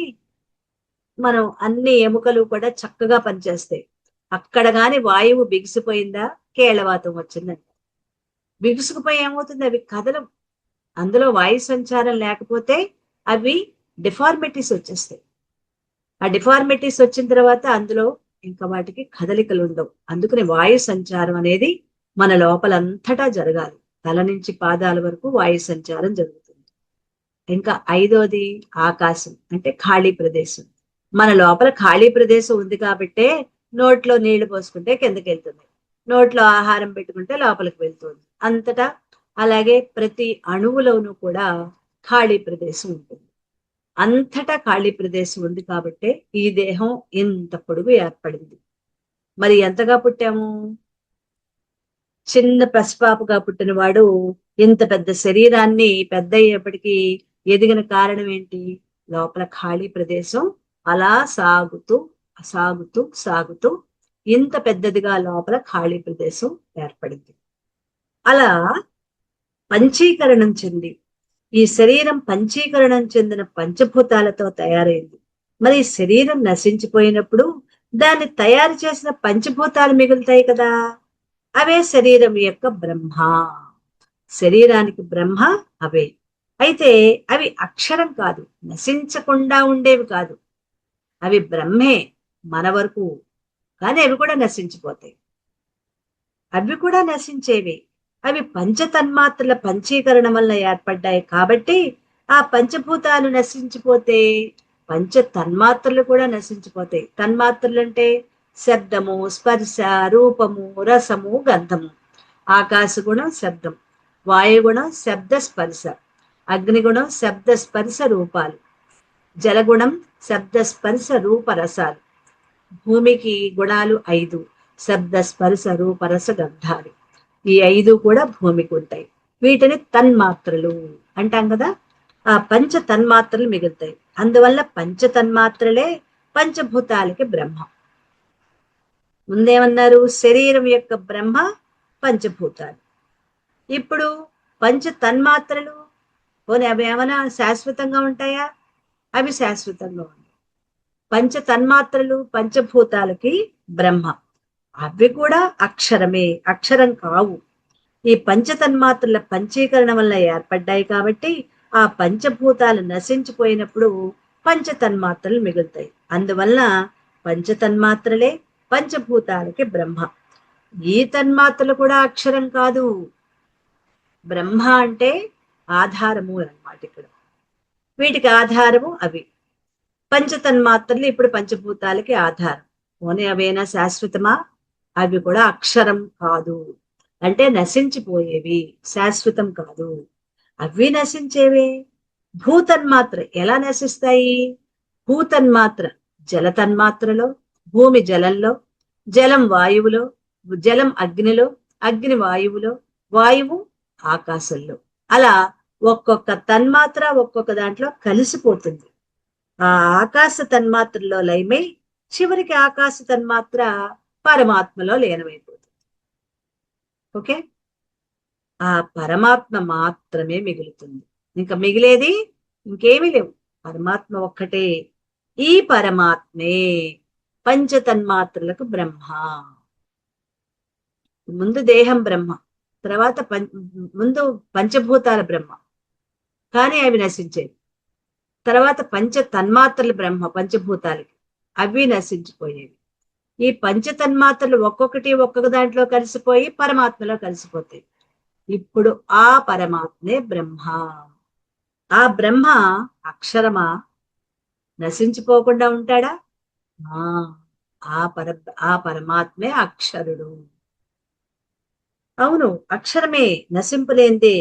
S1: మనం అన్ని ఎముకలు కూడా చక్కగా పనిచేస్తాయి. అక్కడ గాని వాయువు బిగిసిపోయిందా కేళవాతం వచ్చిందంట. బిగుసుకుపోయి ఏమవుతుంది? అవి కదలం. అందులో వాయు సంచారం లేకపోతే అవి డిఫార్మిటీస్ వచ్చేస్తాయి. ఆ డిఫార్మిటీస్ వచ్చిన తర్వాత అందులో ఇంకా వాటికి కదలికలు ఉండవు. అందుకని వాయు సంచారం అనేది మన లోపలంతటా జరగాలి. తల నుంచి పాదాల వరకు వాయు సంచారం జరుగుతుంది. ఇంకా 5వది ఆకాశం, అంటే ఖాళీ ప్రదేశం. మన లోపల ఖాళీ ప్రదేశం ఉంది కాబట్టే నోట్లో నీళ్లు పోసుకుంటే కిందకి వెళ్తుంది, నోట్లో ఆహారం పెట్టుకుంటే లోపలికి వెళ్తుంది. అంతటా అలాగే ప్రతి అణువులోనూ కూడా ఖాళీ ప్రదేశం ఉంటుంది. అంతటా ఖాళీ ప్రదేశం ఉంది కాబట్టే ఈ దేహం ఇంత పొడుగు ఏర్పడింది. మరి ఎంతగా పుట్టాము? చిన్న పసిపాపగా పుట్టిన వాడు ఇంత పెద్ద శరీరాన్ని పెద్ద అయ్యేపటికి ఎదిగిన కారణం ఏంటి? లోపల ఖాళీ ప్రదేశం అలా సాగుతూ సాగుతూ సాగుతూ ఇంత పెద్దదిగా లోపల ఖాళీ ప్రదేశం ఏర్పడింది. అలా పంచీకరణం చెంది ఈ శరీరం పంచీకరణం చెందిన పంచభూతాలతో తయారైంది. మరి శరీరం నశించిపోయినప్పుడు దాన్ని తయారు చేసిన పంచభూతాలు మిగులుతాయి కదా, అవే శరీరం యొక్క బ్రహ్మ. శరీరానికి బ్రహ్మ అవే. అయితే అవి అక్షరం కాదు, నశించకుండా ఉండేవి కాదు. అవి బ్రహ్మే మన వరకు, కానీ అవి కూడా నశించిపోతాయి. అవి కూడా నశించేవి. అవి పంచతన్మాత్రల పంచీకరణ వల్ల ఏర్పడ్డాయి కాబట్టి ఆ పంచభూతాలు నశించిపోతే పంచ తన్మాత్రలు కూడా నశించిపోతాయి. తన్మాత్రలు అంటే శబ్దము, స్పర్శ, రూపము, రసము, గంధము. ఆకాశగుణం శబ్దం, వాయుగుణం శబ్ద స్పర్శ, అగ్నిగుణం శబ్ద స్పర్శ రూపాలు, జలగుణం శబ్ద స్పర్శ రూప రసాలు, భూమికి గుణాలు 5: శబ్ద స్పర్శ రూప రస గంధాలు. ఈ 5 కూడా భూమికి ఉంటాయి. వీటిని తన్మాత్రలు అంటాం కదా. ఆ పంచ తన్మాత్రలు మిగులుతాయి. అందువల్ల పంచ తన్మాత్రలే పంచభూతాలకి బ్రహ్మ. ముందేమన్నారు? శరీరం యొక్క బ్రహ్మ పంచభూతాలు. ఇప్పుడు పంచ తన్మాత్రలు పోనీ అవి ఏమైనా శాశ్వతంగా ఉంటాయా? అవి శాశ్వతంగా ఉంటాయి. పంచ తన్మాత్రలు పంచభూతాలకి బ్రహ్మ. అవి కూడా అక్షరమే, అక్షరం కావు. ఈ పంచతన్మాత్రల పంచీకరణ వల్ల ఏర్పడ్డాయి కాబట్టి ఆ పంచభూతాలు నశించిపోయినప్పుడు పంచతన్మాత్రలు మిగులుతాయి. అందువల్ల పంచతన్మాత్రలే పంచభూతాలకి బ్రహ్మ. ఈ తన్మాత్రలు కూడా అక్షరం కాదు. బ్రహ్మ అంటే ఆధారము అన్నమాట. ఇక్కడ వీటికి ఆధారము అవి. పంచతన్మాత్రలు ఇప్పుడు పంచభూతాలకి ఆధారం. పోనీ అవేనా శాశ్వతమా? అవి కూడా అక్షరం కాదు, అంటే నశించిపోయేవి, శాశ్వతం కాదు. అవి నశించేవే. భూతన్మాత్ర ఎలా నశిస్తాయి? భూతన్మాత్ర జల తన్మాత్రలో, భూమి జలంలో, జలం వాయువులో, జలం అగ్నిలో, అగ్ని వాయువులో, వాయువు ఆకాశంలో. అలా ఒక్కొక్క తన్మాత్ర ఒక్కొక్క దాంట్లో కలిసిపోతుంది. ఆ ఆకాశ తన్మాత్రలో లయమై చివరికి ఆకాశ తన్మాత్ర పరమాత్మలో లీనమైపోతుంది. ఓకే, ఆ పరమాత్మ మాత్రమే మిగులుతుంది. ఇంకా మిగిలేది ఇంకేమీ లేవు. పరమాత్మ ఒక్కటే. ఈ పరమాత్మే పంచతన్మాత్రలకు బ్రహ్మ. ముందు దేహం బ్రహ్మ, తర్వాత ముందు పంచభూతాల బ్రహ్మ, కానీ అవి నశించేవి. తర్వాత పంచ తన్మాత్రలు బ్రహ్మ పంచభూతాలకి, అవి నశించిపోయేవి. ఈ పంచ తన్మాత్రలు ఒక్కొక్కటి ఒక్కొక్క దాంట్లో కలిసిపోయి పరమాత్మలో కలిసిపోతాయి. ఇప్పుడు ఆ పరమాత్మే బ్రహ్మ. ఆ బ్రహ్మ అక్షరమా? నశించిపోకుండా ఉంటాడా? ఆ పరమాత్మే అక్షరుడు. అవును, అక్షరమే, నశింపులేందే.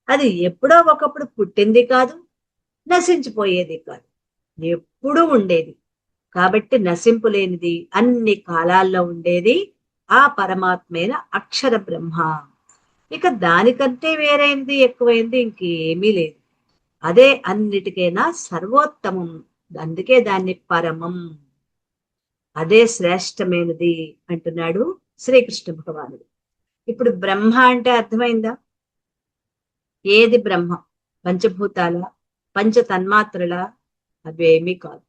S1: అది ఎప్పుడో ఒకప్పుడు పుట్టింది కాదు, నశించిపోయేది కాదు, ఎప్పుడూ ఉండేది. కాబట్టి నశింపు లేనిది, అన్ని కాలాల్లో ఉండేది ఆ పరమాత్మైన అక్షర బ్రహ్మ. ఇక దానికంటే వేరైంది ఎక్కువైంది ఇంకేమీ లేదు. అదే అన్నిటికైనా సర్వోత్తమం. అందుకే దాన్ని పరమం, అదే శ్రేష్టమైనది అంటున్నాడు శ్రీకృష్ణ భగవానుడు. ఇప్పుడు బ్రహ్మ అంటే అర్థమైందా? ఏది బ్రహ్మ? పంచభూతాల, పంచ తన్మాత్రల? అవేమీ కాదు.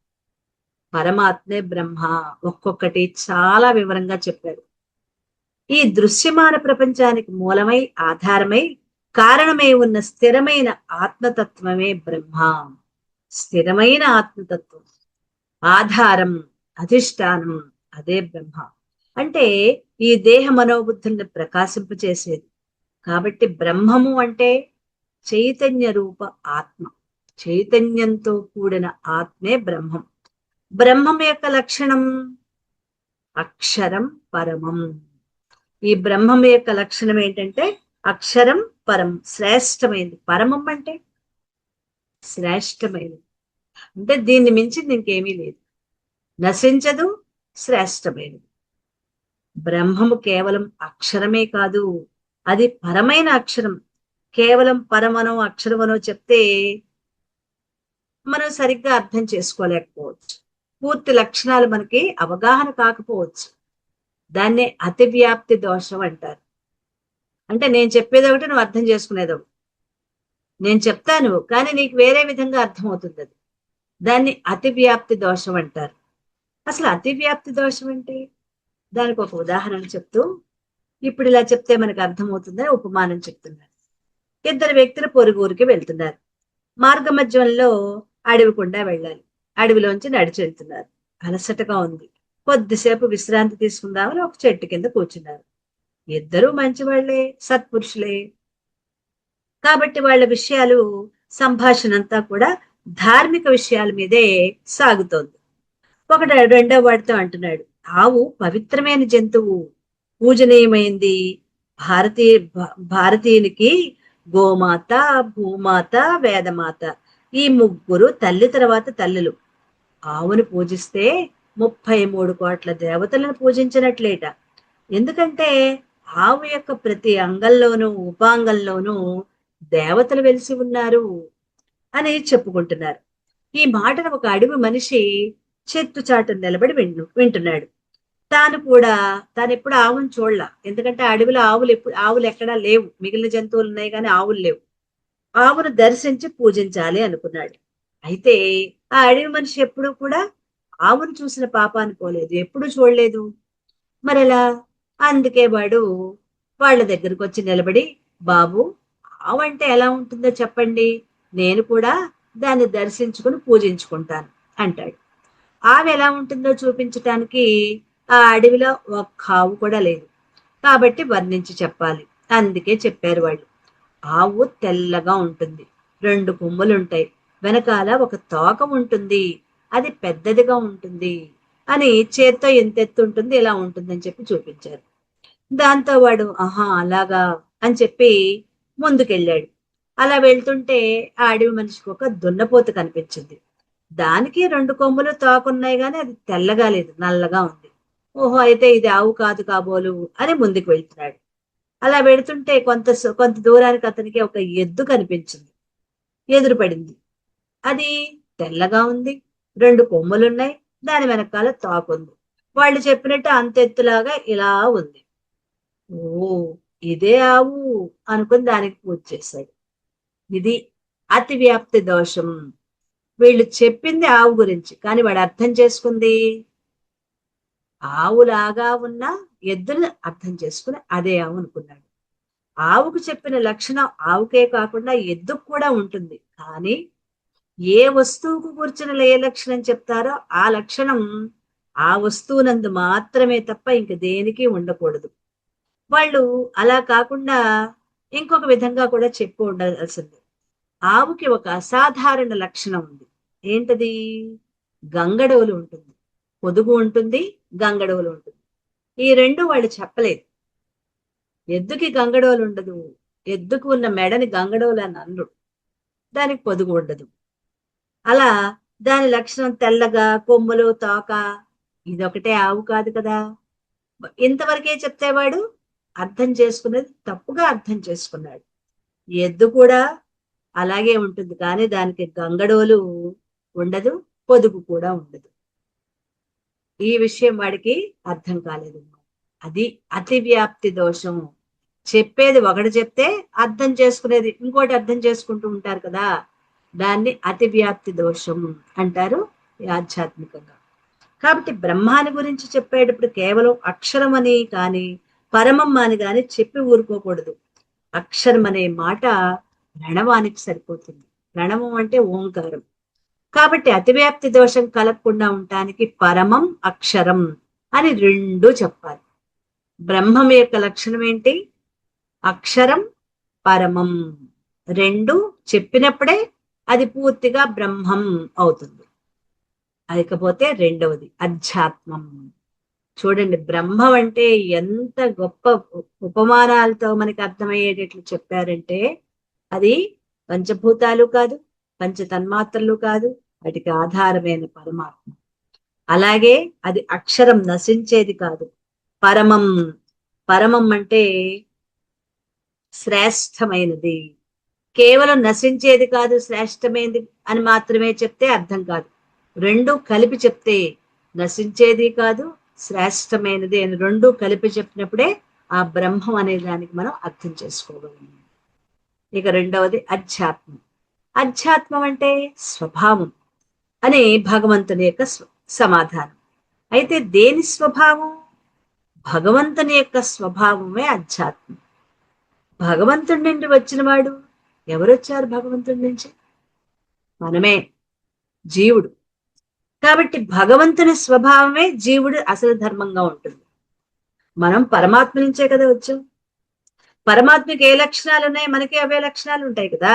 S1: పరమాత్మే బ్రహ్మ. ఒక్కొక్కటి చాలా వివరంగా చెప్పారు. ఈ దృశ్యమాన ప్రపంచానికి మూలమై, ఆధారమై, కారణమై ఉన్న స్థిరమైన ఆత్మతత్వమే బ్రహ్మ. స్థిరమైన ఆత్మతత్వం, ఆధారం, అధిష్టానం, అదే బ్రహ్మ. అంటే ఈ దేహ మనోబుద్ధుల్ని ప్రకాశింపచేసేది. కాబట్టి బ్రహ్మము అంటే చైతన్య రూప ఆత్మ. చైతన్యంతో కూడిన ఆత్మే బ్రహ్మం. బ్రహ్మం యొక్క లక్షణం అక్షరం పరమం. ఈ బ్రహ్మం యొక్క లక్షణం ఏంటంటే అక్షరం పరం, శ్రేష్టమైనది. పరమం అంటే శ్రేష్టమైనది, అంటే దీన్ని మించింది ఇంకేమీ లేదు. నశించదు, శ్రేష్టమైనది. బ్రహ్మము కేవలం అక్షరమే కాదు, అది పరమైన అక్షరం. కేవలం పరమనో అక్షరమనో చెప్తే మనం సరిగ్గా అర్థం చేసుకోలేకపోవచ్చు. పూర్తి లక్షణాలు మనకి అవగాహన కాకపోవచ్చు. దాన్నే అతివ్యాప్తి దోషం అంటారు. అంటే నేను చెప్పేది ఒకటి, నువ్వు అర్థం చేసుకునేది ఒకటి. నేను చెప్తాను కానీ నీకు వేరే విధంగా అర్థమవుతుంది. అది దాన్ని అతివ్యాప్తి దోషం అంటారు. అసలు అతివ్యాప్తి దోషం అంటే దానికి ఒక ఉదాహరణ చెప్తూ, ఇప్పుడు ఇలా చెప్తే మనకు అర్థమవుతుందని ఉపమానం చెప్తున్నారు. ఇద్దరు వ్యక్తులు పొరుగురికి వెళ్తున్నారు. మార్గ మధ్యంలో అడవి గుండా వెళ్ళాలి. అడవిలోంచి నడిచి వెళ్తున్నారు. అలసటగా ఉంది. కొద్దిసేపు విశ్రాంతి తీసుకుందామని ఒక చెట్టు కింద కూర్చున్నారు. ఇద్దరూ మంచివాళ్లే, సత్పురుషులే. కాబట్టి వాళ్ళ విషయాలు, సంభాషణ అంతా కూడా ధార్మిక విషయాల మీదే సాగుతోంది. ఒకడు రెండో వాడితో అంటున్నాడు, ఆవు పవిత్రమైన జంతువు, పూజనీయమైంది. భారతీయునికి గోమాత, భూమాత, వేదమాత, ఈ ముగ్గురు తల్లి తర్వాత తల్లులు. ఆవును పూజిస్తే 33 కోట్ల దేవతలను పూజించినట్లేట. ఎందుకంటే ఆవు యొక్క ప్రతి అంగంలోనూ, ఉపాంగంలోనూ దేవతలు వెలిసి ఉన్నారు అని చెప్పుకుంటున్నారు. ఈ మాటను ఒక అడవి మనిషి చెట్టు చాటును నిలబడి వింటున్నాడు. తాను ఎప్పుడు ఆవును చూడలా. ఎందుకంటే అడవిలో ఆవులు ఎక్కడా లేవు. మిగిలిన జంతువులు ఉన్నాయి కానీ ఆవులు లేవు. ఆవును దర్శించి పూజించాలి అనుకున్నాడు. అయితే ఆ అడవి మనిషి ఎప్పుడు కూడా ఆవును చూసిన పాపాన్ని పోలేదు, ఎప్పుడు చూడలేదు. మరెలా? అందుకే వాడు వాళ్ళ దగ్గరకు వచ్చి నిలబడి, బాబు, ఆవు అంటే ఎలా ఉంటుందో చెప్పండి, నేను కూడా దాన్ని దర్శించుకుని పూజించుకుంటాను అంటాడు. ఆవు ఎలా ఉంటుందో చూపించటానికి ఆ అడవిలో ఒక్క ఆవు కూడా లేదు. కాబట్టి వర్ణించి చెప్పాలి. అందుకే చెప్పారు వాళ్ళు. ఆవు తెల్లగా ఉంటుంది, 2 కొమ్ములుంటాయి, వెనకాల ఒక తోక ఉంటుంది, అది పెద్దదిగా ఉంటుంది అని, చేత్తో ఎంతెత్తు ఉంటుంది, ఇలా ఉంటుందని చెప్పి చూపించారు. దాంతో వాడు ఆహా అలాగా అని చెప్పి ముందుకెళ్ళాడు. అలా వెళ్తుంటే ఆ అడవి మనిషికి ఒక దున్నపోతు కనిపించింది. దానికి 2 కొమ్ములు, తోకున్నాయి గాని అది తెల్లగా లేదు, నల్లగా ఉంది. ఓహో, అయితే ఇది ఆవు కాదు కాబోలు అని ముందుకు వెళ్తున్నాడు. అలా వెళుతుంటే కొంత దూరానికి అతనికి ఒక ఎద్దు కనిపించింది. ఎదురుపడింది. అది తెల్లగా ఉంది, 2 కొమ్ములున్నాయి, దాని వెనకాల తోకుంది. వాళ్ళు చెప్పినట్టు అంతెత్తులాగా ఇలా ఉంది. ఓ, ఇదే ఆవు అనుకుని దానికి పూజ చేశాడు. ఇది అతివ్యాప్తి దోషం. వీళ్ళు చెప్పింది ఆవు గురించి, కానీ వాడు అర్థం చేసుకుంది ఆవులాగా ఉన్న ఎద్దుని అర్థం చేసుకుని అదే ఆవు అనుకున్నాడు. ఆవుకు చెప్పిన లక్షణం ఆవుకే కాకుండా ఎద్దుకు కూడా ఉంటుంది. కానీ ఏ వస్తువుకు కూర్చుని ఏ లక్షణం చెప్తారో ఆ లక్షణం ఆ వస్తువునందు మాత్రమే తప్ప ఇంక దేనికి ఉండకూడదు. వాళ్ళు అలా కాకుండా ఇంకొక విధంగా కూడా చెప్పు ఉండాల్సింది. ఆవుకి ఒక అసాధారణ లక్షణం ఉంది. ఏంటది? గంగడోలు ఉంటుంది, పొదుగు ఉంటుంది, గంగడోలు ఉంటుంది. ఈ 2 వాళ్ళు చెప్పలేదు. ఎద్దుకి గంగడోలు ఉండదు, ఎద్దుకు ఉన్న మెడని గంగడోలు అని అనరు, దానికి పొదుగు ఉండదు. అలా దాని లక్షణం తెల్లగా, కొమ్ములు, తోక. ఇదొకటే ఆవు కాదు కదా. ఇంతవరకే చెప్తేవాడు అర్థం చేసుకున్నది తప్పుగా అర్థం చేసుకున్నాడు. ఎద్దు కూడా అలాగే ఉంటుంది, కానీ దానికి గంగడోలు ఉండదు, పొదుగు కూడా ఉండదు. ఈ విషయం వాడికి అర్థం కాలేదు. అది అతివ్యాప్తి దోషం. చెప్పేది ఒకటి చెప్తే అర్థం చేసుకునేది ఇంకోటి అర్థం చేసుకుంటూ ఉంటారు కదా, దాన్ని అతివ్యాప్తి దోషం అంటారు ఆధ్యాత్మికంగా. కాబట్టి బ్రహ్మాని గురించి చెప్పేటప్పుడు కేవలం అక్షరం అని కానీ, పరమం అని కానీ చెప్పి ఊరుకోకూడదు. అక్షరం అనే మాట ప్రణవానికి సరిపోతుంది. ప్రణవం అంటే ఓంకారం. కాబట్టి అతివ్యాప్తి దోషం కలగకుండా ఉండటానికి పరమం, అక్షరం అని 2 చెప్పాలి. బ్రహ్మం యొక్క లక్షణం ఏంటి? అక్షరం, పరమం 2 చెప్పినప్పుడే అది పూర్తిగా బ్రహ్మం అవుతుంది. అయికపోతే రెండవది అధ్యాత్మం. చూడండి, బ్రహ్మం అంటే ఎంత గొప్ప ఉపమానాలతో మనకి అర్థమయ్యేటట్లు చెప్పారంటే, అది పంచభూతాలు కాదు, పంచ తన్మాత్రలు కాదు, వాటికి ఆధారమైన పరమాత్మ. అలాగే అది అక్షరం, నశించేది కాదు. పరమం, పరమం అంటే శ్రేష్టమైనది. కేవలం నశించేది కాదు, శ్రేష్టమైనది అని మాత్రమే చెప్తే అర్థం కాదు. 2 కలిపి చెప్తే నశించేది కాదు, శ్రేష్టమైనది అని 2 కలిపి చెప్పినప్పుడే ఆ బ్రహ్మం అనే దానికి మనం అర్థం చేసుకోగలం. ఇక రెండవది అధ్యాత్మం. అధ్యాత్మం అంటే స్వభావం. అని భగవంతుని యొక్క సమాధానం. అయితే దేని స్వభావం? భగవంతుని యొక్క స్వభావమే అధ్యాత్మం. భగవంతుడి నుండి వచ్చిన వాడు ఎవరొచ్చారు? భగవంతుడి నుంచి మనమే, జీవుడు. కాబట్టి భగవంతుని స్వభావమే జీవుడు అసలు ధర్మంగా ఉంటుంది. మనం పరమాత్మ నుంచే కదా వచ్చాం. పరమాత్మకి ఏ లక్షణాలు ఉన్నాయి, మనకి అవే లక్షణాలు ఉంటాయి కదా.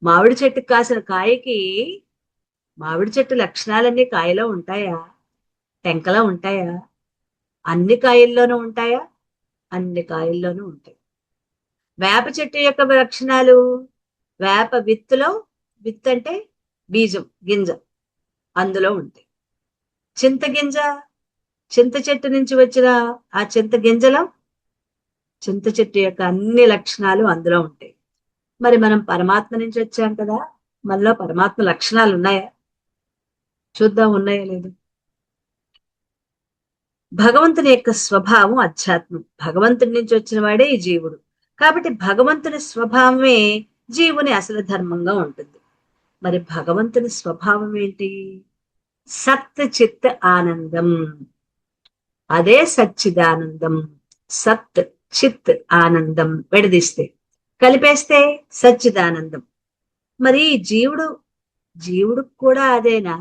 S1: మామిడి చెట్టుకు కాసిన కాయకి మామిడి చెట్టు లక్షణాలన్నీ కాయలో ఉంటాయా? టెంకలో ఉంటాయా? అన్ని కాయల్లోనూ ఉంటాయా? అన్ని కాయల్లోనూ ఉంటాయి. వేప చెట్టు యొక్క లక్షణాలు, వేప విత్తులో, విత్తు అంటే బీజం, గింజ, అందులో ఉంటాయి. చింత గింజ, చింత చెట్టు నుంచి వచ్చిన ఆ చింత గింజలో చింత చెట్టు యొక్క అన్ని లక్షణాలు అందులో ఉంటాయి. మరి మనం పరమాత్మ నుంచి వచ్చాం కదా, మనలో పరమాత్మ లక్షణాలు ఉన్నాయా? చూద్దాం, ఉన్నాయా లేదు. భగవంతుని యొక్క స్వభావం అధ్యాత్మం. భగవంతుడి నుంచి వచ్చిన వాడే ఈ జీవుడు. కాబట్టి భగవంతుని స్వభావమే జీవుని అసలు ధర్మంగా ఉంటుంది. మరి భగవంతుని స్వభావం ఏంటి? సత్ చిత్ ఆనందం. అదే సచ్చిదానందం. సత్ చిత్ ఆనందం విడదీస్తే, కలిపేస్తే సచ్చిదానందం. మరి జీవుడు కూడా అదేనా?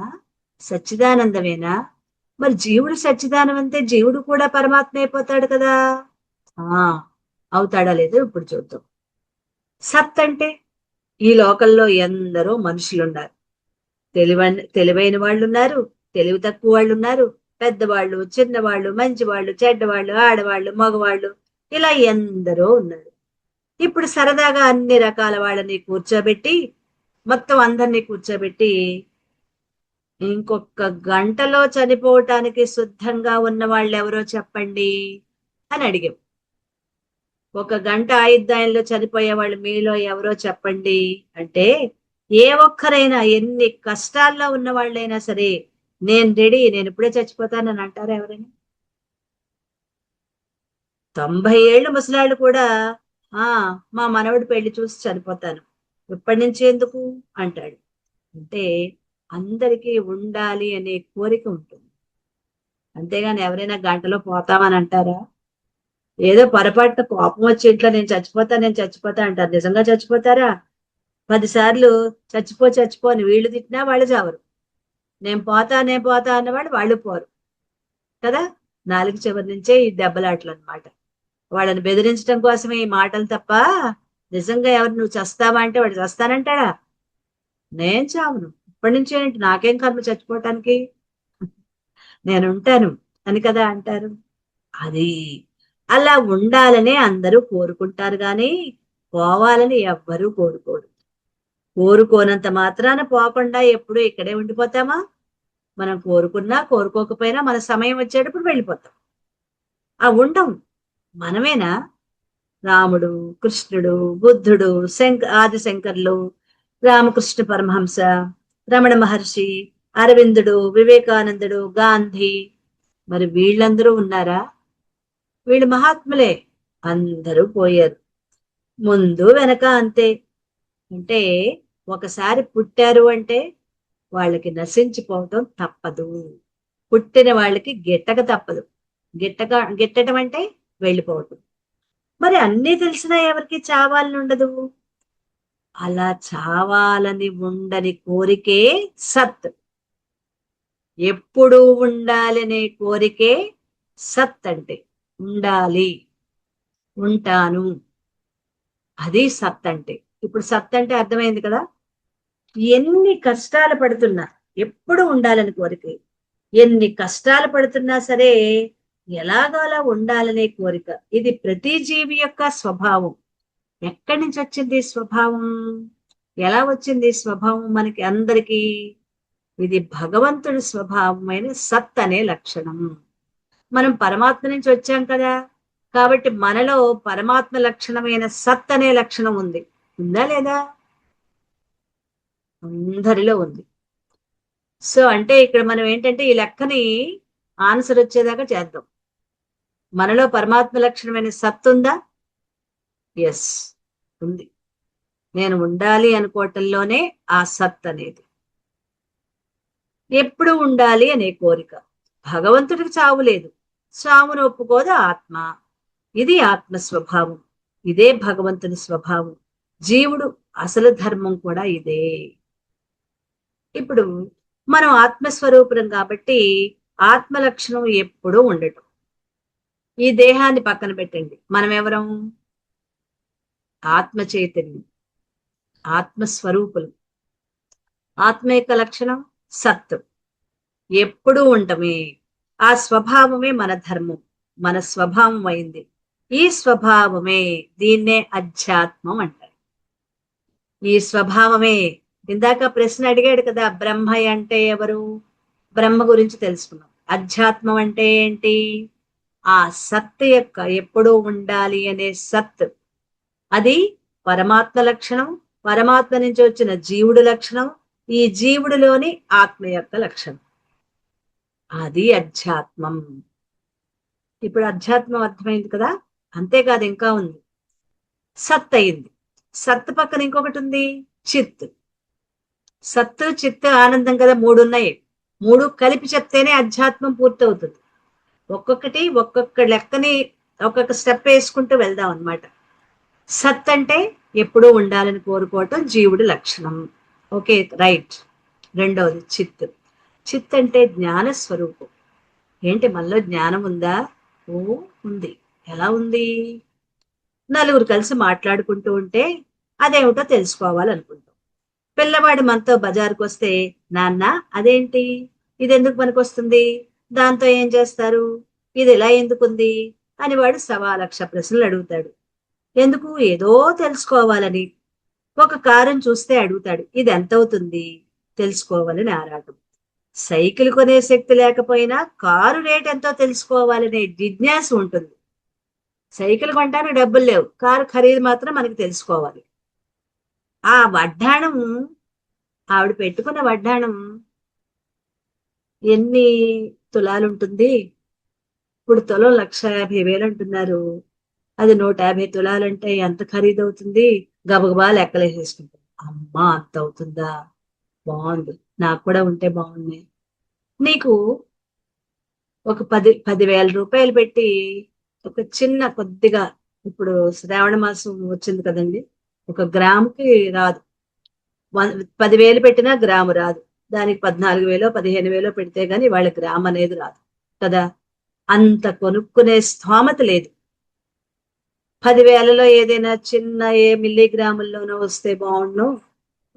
S1: సచ్చిదానందమేనా? మరి జీవుడు సచ్చిదానందంతే జీవుడు కూడా పరమాత్మ అయిపోతాడు కదా. అవుతాడా లేదో ఇప్పుడు చూద్దాం. సత్ అంటే ఈ లోకంలో ఎందరో మనుషులున్నారు. తెలివైన వాళ్ళు ఉన్నారు, తెలివి తక్కువ వాళ్ళు ఉన్నారు, పెద్దవాళ్ళు, చిన్నవాళ్ళు, మంచివాళ్ళు, చెడ్డవాళ్ళు, ఆడవాళ్ళు, మగవాళ్ళు, ఇలా ఎందరో ఉన్నారు. ఇప్పుడు సరదాగా అన్ని రకాల వాళ్ళని కూర్చోబెట్టి, మొత్తం అందరినీ కూర్చోబెట్టి, ఇంకొక గంటలో చనిపోవటానికి సిద్ధంగా ఉన్న వాళ్ళు ఎవరో చెప్పండి అని అడిగాం. 1 గంట ఆయుర్దాయంలో చనిపోయే వాళ్ళు మీలో ఎవరో చెప్పండి అంటే, ఏ ఒక్కరైనా, ఎన్ని కష్టాల్లో ఉన్న వాళ్ళైనా సరే, నేను రెడీ, నేను ఇప్పుడే చచ్చిపోతానని అంటారా ఎవరైనా? 90 ఏళ్ళు ముసలాళ్ళు కూడా మా మనవడి పెళ్లి చూసి చనిపోతాను, ఇప్పటి నుంచి ఎందుకు అంటాడు. అంటే అందరికీ ఉండాలి అనే కోరిక ఉంటుంది. అంతేగాని ఎవరైనా గంటలో పోతామని అంటారా? ఏదో పొరపాటున కోపం వచ్చి ఇంట్లో నేను చచ్చిపోతా అంటారు. నిజంగా చచ్చిపోతారా? 10 సార్లు చచ్చిపో అని వీళ్ళు తిట్టినా వాళ్ళు చావరు. నేను పోతా అన్నవాళ్ళు వాళ్ళు పోరు కదా. 4 చివరి నుంచే ఈ దెబ్బలాటలు అనమాట. వాళ్ళని బెదిరించడం కోసమే ఈ మాటలు తప్ప, నిజంగా ఎవరు నువ్వు చస్తావా అంటే వాడు చస్తానంటాడా? నేను చావును, ఇప్పటి నుంచి ఏంటి, నాకేం కర్మ చచ్చిపోవటానికి, నేను ఉంటాను అని కదా అంటారు. అది అలా ఉండాలనే అందరూ కోరుకుంటారు గాని పోవాలని ఎవ్వరూ కోరుకోరు. కోరుకోనంత మాత్రాన పోకుండా ఎప్పుడు ఇక్కడే ఉండిపోతామా? మనం కోరుకున్నా కోరుకోకపోయినా మన సమయం వచ్చేటప్పుడు వెళ్ళిపోతాం. ఉండం మనమేనా? రాముడు, కృష్ణుడు, బుద్ధుడు, ఆదిశంకర్లు, రామకృష్ణ పరమహంస, రమణ మహర్షి, అరవిందుడు, వివేకానందుడు, గాంధీ, మరి వీళ్ళందరూ ఉన్నారా? వీళ్ళు మహాత్ములే. అందరూ పోయారు. ముందు వెనక అంతే. అంటే ఒకసారి పుట్టారు అంటే వాళ్ళకి నశించిపోవటం తప్పదు. పుట్టిన వాళ్ళకి గిట్టక తప్పదు. గిట్టడం అంటే వెళ్ళిపోవటం. మరి అన్నీ తెలిసినా ఎవరికి చావాలని ఉండదు. అలా చావాలని ఉండని కోరికే సత్. ఎప్పుడూ ఉండాలనే కోరికే సత్. అంటే ఉండాలి, ఉంటాను, అది సత్ అంటే. ఇప్పుడు సత్ అంటే అర్థమైంది కదా. ఎన్ని కష్టాలు పడుతున్నా ఎప్పుడు ఉండాలని కోరిక. ఎన్ని కష్టాలు పడుతున్నా సరే ఎలాగోలా ఉండాలనే కోరిక. ఇది ప్రతి జీవి యొక్క స్వభావం. ఎక్కడి నుంచి వచ్చింది స్వభావం? ఎలా వచ్చింది స్వభావం మనకి అందరికీ? ఇది భగవంతుడి స్వభావమైన సత్ అనే లక్షణం. మనం పరమాత్మ నుంచి వచ్చాం కదా, కాబట్టి మనలో పరమాత్మ లక్షణమైన సత్ అనే లక్షణం ఉంది. ఉందా లేదా? అందరిలో ఉంది. సో అంటే ఇక్కడ మనం ఏంటంటే ఈ లెక్కని ఆన్సర్ వచ్చేదాకా చేద్దాం. మనలో పరమాత్మ లక్షణమైన సత్ ఉందా? ఎస్, ఉంది. నేను ఉండాలి అనుకోవటంలోనే ఆ సత్ అనేది. ఎప్పుడు ఉండాలి అనే కోరిక. భగవంతుడికి చావు లేదు, చావును ఒప్పుకోదు ఆత్మ. ఇది ఆత్మ స్వభావం, ఇదే భగవంతుని స్వభావం. జీవుడు అసలు ధర్మం కూడా ఇదే. ఇప్పుడు మనం ఆత్మస్వరూపురం కాబట్టి ఆత్మ లక్షణం ఎప్పుడూ ఉండటం. ఈ దేహాన్ని పక్కన పెట్టండి, మనం ఎవరం? ఆత్మ చైతన్యం, ఆత్మస్వరూపులు. ఆత్మ యొక్క లక్షణం సత్, ఎప్పుడూ ఉండటమే. ఆ స్వభావమే మన ధర్మం, మన స్వభావం అయింది. ఈ స్వభావమే, దీన్నే అధ్యాత్మం అంటారు. ఈ స్వభావమే. ఇందాక ప్రశ్న అడిగాడు కదా, బ్రహ్మ అంటే ఎవరు? బ్రహ్మ గురించి తెలుసుకున్నాం. అధ్యాత్మం అంటే ఏంటి? ఆ సత్ యొక్క ఎప్పుడూ ఉండాలి అనే సత్, అది పరమాత్మ లక్షణం. పరమాత్మ నుంచి వచ్చిన జీవుడు లక్షణం, ఈ జీవుడిలోని ఆత్మ యొక్క లక్షణం, అది అధ్యాత్మం. ఇప్పుడు అధ్యాత్మం అర్థమైంది కదా. అంతేకాదు, ఇంకా ఉంది. సత్ అయింది. సత్ పక్కన ఇంకొకటి ఉంది, చిత్. సత్తు చిత్ ఆనందం కదా, మూడు ఉన్నాయి. మూడు కలిపి చెప్తేనే అధ్యాత్మం పూర్తవుతుంది. ఒక్కొక్కటి ఒక్కొక్క లెక్కని ఒక్కొక్క స్టెప్ వేసుకుంటూ వెళ్దాం అనమాట. సత్ అంటే ఎప్పుడూ ఉండాలని కోరుకోవటం జీవుడి లక్షణం. Okay, right. రెండవది చిత్. చిత్ అంటే జ్ఞాన స్వరూపం. ఏంటి, మనలో జ్ఞానం ఉందా? ఓ, ఉంది. ఎలా ఉంది? నలుగురు కలిసి మాట్లాడుకుంటూ ఉంటే అదేమిటో తెలుసుకోవాలనుకుంటాం. పిల్లవాడు మనతో బజారుకు వస్తే, నాన్న అదేంటి, ఇది ఎందుకు పనికొస్తుంది, దాంతో ఏం చేస్తారు, ఇది ఇలా ఎందుకుంది అని వాడు 1,00,000 ప్రశ్నలు అడుగుతాడు. ఎందుకు? ఏదో తెలుసుకోవాలని. ఒక కారుని చూస్తే అడుగుతాడు, ఇది ఎంత అవుతుంది తెలుసుకోవాలని ఆరాటం. సైకిల్ కొనే శక్తి లేకపోయినా కారు రేట్ ఎంతో తెలుసుకోవాలనే జిజ్ఞాస ఉంటుంది. సైకిల్ కొనడానికి డబ్బులు లేవు, కారు ఖరీదు మాత్రం మనకి తెలుసుకోవాలి. ఆ వడ్డాణం, ఆవిడ పెట్టుకున్న వడ్డాణం ఎన్ని తులాలుంటుంది? ఇప్పుడు తులం 1,50,000 అంటున్నారు. అది 150 తులాలంటే ఎంత ఖరీదవుతుంది? గబగబా లెక్కలేసేసుకుంటాం. అమ్మా, అంత అవుతుందా? బాగుంది, నాకు కూడా ఉంటే బాగున్నాయి. నీకు ఒక 10,000 రూపాయలు పెట్టి ఒక చిన్న కొద్దిగా, ఇప్పుడు శ్రావణ మాసం వచ్చింది కదండి, ఒక గ్రాముకి రాదు. 10,000 పెట్టినా గ్రాము రాదు. దానికి 14,000 15,000 పెడితే గాని వాళ్ళ గ్రామ్ అనేది రాదు కదా. అంత కొనుక్కునే స్థోమత లేదు. 10,000లో ఏదైనా చిన్న ఏ మిల్లీగ్రాముల్లోనో వస్తే బాగుండు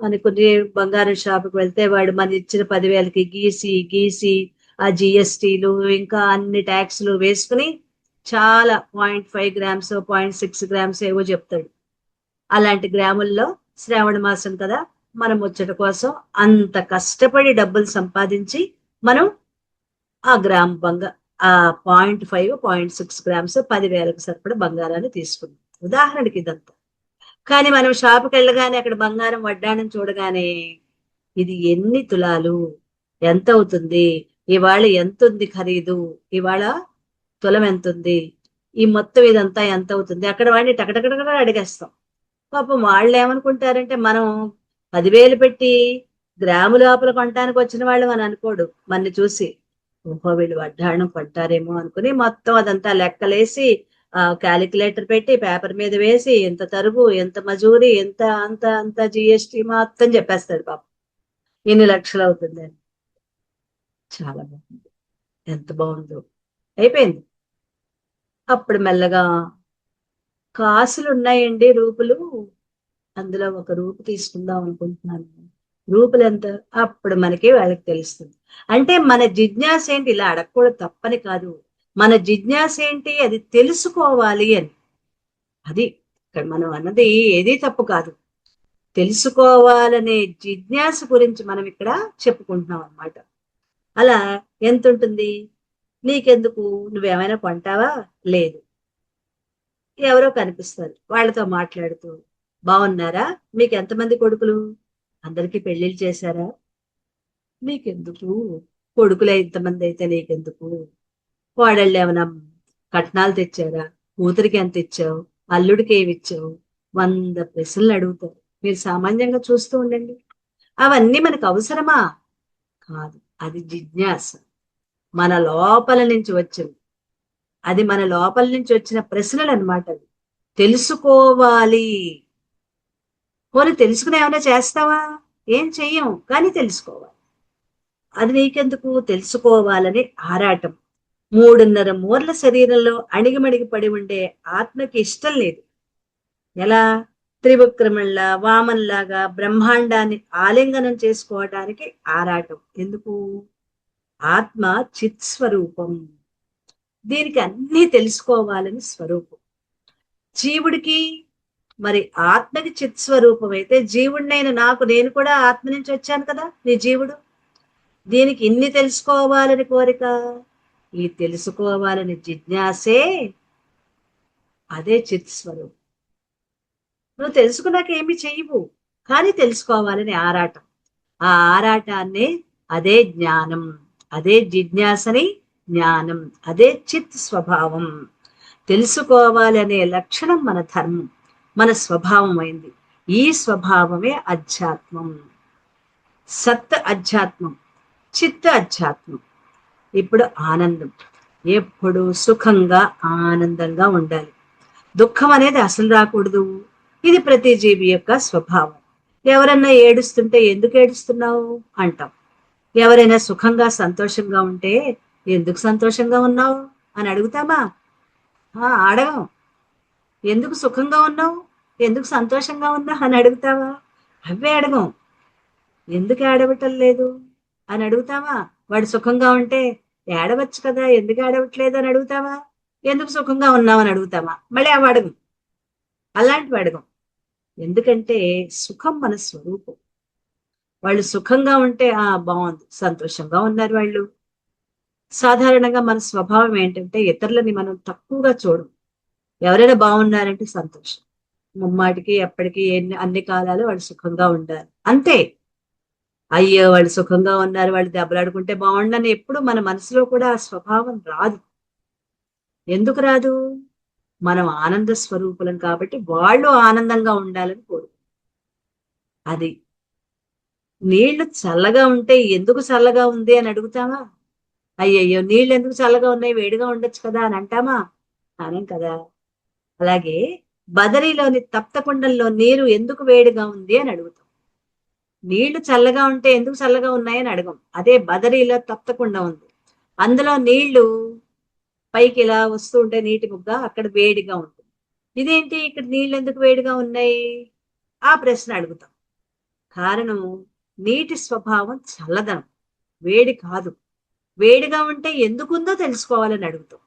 S1: అనుకుని బంగారం షాపుకి వెళ్తే వాడు మన ఇచ్చిన 10,000కి గీసి గీసి ఆ జిఎస్టీలు ఇంకా అన్ని ట్యాక్స్లు వేసుకుని చాలా 0.5 గ్రామ్స్ 0.6 గ్రామ్స్ ఏవో చెప్తాడు. అలాంటి గ్రాముల్లో శ్రావణ మాసం కదా, మనం ముచ్చట కోసం అంత కష్టపడి డబ్బులు సంపాదించి మనం ఆ గ్రామ్ ఆ 0.5 0.6 గ్రామ్స్ 10,000కి సరిపడ బంగారాన్ని తీసుకున్నాం, ఉదాహరణకి ఇదంతా. కానీ మనం షాపుకి వెళ్ళగానే అక్కడ బంగారం వడ్డాణం చూడగానే ఇది ఎన్ని తులాలు, ఎంత అవుతుంది, ఇవాళ ఎంత ఉంది ఖరీదు, ఇవాళ తులం ఎంత ఉంది, ఈ మొత్తం ఇదంతా ఎంత అవుతుంది, అక్కడ వాడిని టకటకటక అడిగేస్తాం. పాపం వాళ్ళు ఏమనుకుంటారంటే, మనం 10,000 పెట్టి గ్రాము లోపల కొనడానికి వచ్చిన వాళ్ళు అని అనుకోడు. మనని చూసి, ఓహో వీళ్ళు వడ్డాణం కొంటారేమో అనుకుని మొత్తం అదంతా లెక్కలేసి క్యాలిక్యులేటర్ పెట్టి పేపర్ మీద వేసి ఎంత తరుగు, ఎంత మజూరి, ఎంత అంత అంత జిఎస్టి మొత్తం చెప్పేస్తాడు పాపం, ఇన్ని లక్షలు అవుతుంది అని. చాలా బాగుంది, ఎంత బాగుందో. అయిపోయింది. అప్పుడు మెల్లగా కాసులు ఉన్నాయండి, రూపులు, అందులో ఒక రూపు తీసుకుందాం అనుకుంటున్నాను, రూపులు ఎంత? అప్పుడు మనకి వాళ్ళకి తెలుస్తుంది. అంటే మన జిజ్ఞాస ఏంటి, ఇలా అడగకూడదు తప్పని కాదు, మన జిజ్ఞాస ఏంటి అది తెలుసుకోవాలి అని. అది ఇక్కడ మనం అన్నది ఏదీ తప్పు కాదు, తెలుసుకోవాలనే జిజ్ఞాస గురించి మనం ఇక్కడ చెప్పుకుంటున్నాం అన్నమాట. అలా ఎంత ఉంటుంది? నీకెందుకు, నువ్వేమైనా కొంటావా? లేదు. ఎవరో కనిపిస్తారు, వాళ్ళతో మాట్లాడుతూ, బాగున్నారా, మీకు ఎంతమంది కొడుకులు, అందరికీ పెళ్లిళ్ళు చేశారా, నీకెందుకు, కొడుకులే ఇంతమంది అయితే నీకెందుకు, కోడళ్ళు ఏమైనా కట్నాలు తెచ్చారా, కూతురికి ఎంత ఇచ్చావు, అల్లుడికి ఏమి ఇచ్చావు, 100 ప్రశ్నలు అడుగుతారు. మీరు సామాన్యంగా చూస్తూ ఉండండి. అవన్నీ మనకు అవసరమా? కాదు. అది జిజ్ఞాస. మన లోపల నుంచి వచ్చింది. అది మన లోపల నుంచి వచ్చిన ప్రశ్నలు అనమాట. అది తెలుసుకోవాలి. పోనీ తెలుసుకుని ఏమైనా చేస్తావా? ఏం చెయ్యం, కానీ తెలుసుకోవాలి. అది నీకెందుకు? తెలుసుకోవాలని ఆరాటం. 3.5 మూరల శరీరంలో అణిగిమణిగి పడి ఉండే ఆత్మకి ఇష్టం లేదు. ఎలా? త్రివిక్రమంలా, వామన్లాగా బ్రహ్మాండాన్ని ఆలింగనం చేసుకోవటానికి ఆరాటం. ఎందుకు? ఆత్మ చిత్స్వరూపం. దీనికి అన్నీ తెలుసుకోవాలని స్వరూపం. జీవుడికి మరి ఆత్మకి చిత్స్వరూపం అయితే, జీవుడినైన నాకు, నేను కూడా ఆత్మ నుంచి వచ్చాను కదా, నీ జీవుడు. దీనికి ఇన్ని తెలుసుకోవాలని కోరిక. ఈ తెలుసుకోవాలని జిజ్ఞాసే, అదే చిత్స్వరూపం. నువ్వు తెలుసుకున్నాక ఏమి చెయ్యవు, కానీ తెలుసుకోవాలని ఆరాటం. ఆ ఆరాటాన్ని, అదే జ్ఞానం. అదే జిజ్ఞాసని జ్ఞానం. అదే చిత్ స్వభావం. తెలుసుకోవాలనే లక్షణం మన ధర్మం, మన స్వభావం అయింది. ఈ స్వభావమే అధ్యాత్మం. సత్ అధ్యాత్మం, చిత్ అధ్యాత్మం. ఇప్పుడు ఆనందం. ఎప్పుడు సుఖంగా ఆనందంగా ఉండాలి. దుఃఖం అనేది అసలు రాకూడదు. ఇది ప్రతి జీవి యొక్క స్వభావం. ఎవరన్నా ఏడుస్తుంటే ఎందుకు ఏడుస్తున్నావు అంటాం. ఎవరైనా సుఖంగా సంతోషంగా ఉంటే ఎందుకు సంతోషంగా ఉన్నావు అని అడుగుతామా? అడగం. ఎందుకు సుఖంగా ఉన్నావు, ఎందుకు సంతోషంగా ఉన్నావు అని అడుగుతావా? అవే అడగం. ఎందుకు ఏడవటం లేదు అని అడుగుతావా? వాడు సుఖంగా ఉంటే ఏడవచ్చు కదా, ఎందుకు ఏడవట్లేదు అని అడుగుతావా? ఎందుకు సుఖంగా ఉన్నావు అని అడుగుతామా? మళ్ళీ అవి అడగం. అలాంటివి అడగం. ఎందుకంటే సుఖం మన స్వరూపం. వాళ్ళు సుఖంగా ఉంటే బాగుంది, సంతోషంగా ఉన్నారు వాళ్ళు. సాధారణంగా మన స్వభావం ఏంటంటే ఇతరులని మనం తక్కువగా చూడం. ఎవరైనా బాగున్నారంటే సంతోషం. ముమ్మాటికి ఎప్పటికీ అన్ని కాలాలు వాళ్ళు సుఖంగా ఉండాలి అంతే. అయ్యో వాళ్ళు సుఖంగా ఉన్నారు, వాళ్ళు దెబ్బలాడుకుంటే బాగుండని ఎప్పుడు మన మనసులో కూడా ఆ స్వభావం రాదు. ఎందుకు రాదు? మనం ఆనంద స్వరూపులం కాబట్టి వాళ్ళు ఆనందంగా ఉండాలని కోరు. అది. నీళ్లు చల్లగా ఉంటే ఎందుకు చల్లగా ఉంది అని అడుగుతామా? అయ్యయ్యో నీళ్ళు ఎందుకు చల్లగా ఉన్నాయి, వేడిగా ఉండొచ్చు కదా అని అంటామా? అనం కదా. అలాగే బదరీలోని తప్తకుండంలో నీరు ఎందుకు వేడిగా ఉంది అని అడుగుతాం. నీళ్లు చల్లగా ఉంటే ఎందుకు చల్లగా ఉన్నాయని అడగం. అదే బదరీలో తప్తకుండా ఉంది, అందులో నీళ్లు పైకి ఇలా వస్తూ ఉంటే నీటి ముగ్గ అక్కడ వేడిగా ఉంటుంది. ఇదేంటి ఇక్కడ నీళ్ళు ఎందుకు వేడిగా ఉన్నాయి? ఆ ప్రశ్న అడుగుతాం. కారణం, నీటి స్వభావం చల్లదనం, వేడి కాదు. వేడిగా ఉంటే ఎందుకుందో తెలుసుకోవాలని అడుగుతాం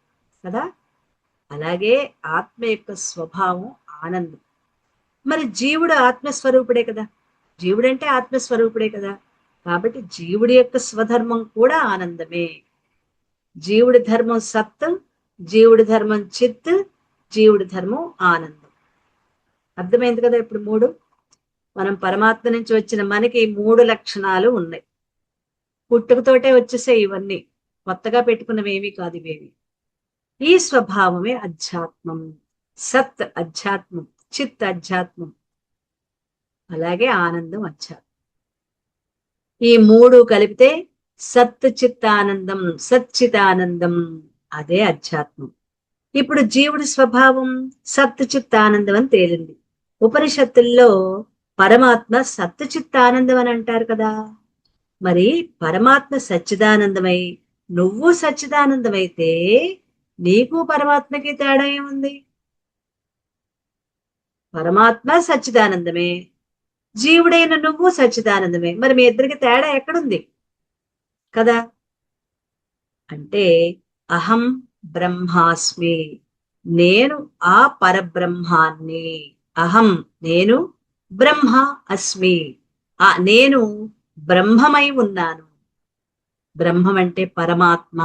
S1: కదా. అలాగే ఆత్మ యొక్క స్వభావం ఆనందం. మరి జీవుడు ఆత్మస్వరూపుడే కదా, జీవుడంటే ఆత్మస్వరూపుడే కదా. కాబట్టి జీవుడి యొక్క స్వధర్మం కూడా ఆనందమే. జీవుడి ధర్మం సత్, జీవుడి ధర్మం చిత్, జీవుడి ధర్మం ఆనందం. అర్థమైంది కదా. ఇప్పుడు 3 మనం పరమాత్మ నుంచి వచ్చిన మనకి 3 లక్షణాలు ఉన్నాయి. పుట్టుకతోటే వచ్చేసే ఇవన్నీ, కొత్తగా పెట్టుకున్నవేమీ కాదు ఇవేవి. ఈ స్వభావమే అధ్యాత్మం. సత్ అధ్యాత్మం, చిత్ అధ్యాత్మం, అలాగే ఆనందం అధ్యాత్మం. ఈ 3 కలిపితే సత్ చిత్తానందం, సచ్చితానందం, అదే అధ్యాత్మం. ఇప్పుడు జీవుడి స్వభావం సత్ చిత్తానందం అని తేలింది. ఉపనిషత్తుల్లో పరమాత్మ సత్ చిత్తానందం అని అంటారు కదా. మరి పరమాత్మ సచ్చిదానందమై నువ్వు సచ్చిదానందమైతే నీకు పరమాత్మకి తేడా ఏముంది? పరమాత్మ సచ్చిదానందమే, జీవుడైన నువ్వు సచ్చిదానందమే. మరి మీ ఇద్దరికి తేడా ఎక్కడుంది కదా. అంటే అహం బ్రహ్మాస్మి, నేను ఆ పరబ్రహ్మాన్ని. అహం నేను, బ్రహ్మ అస్మి, నేను బ్రహ్మమై ఉన్నాను. బ్రహ్మం అంటే పరమాత్మ,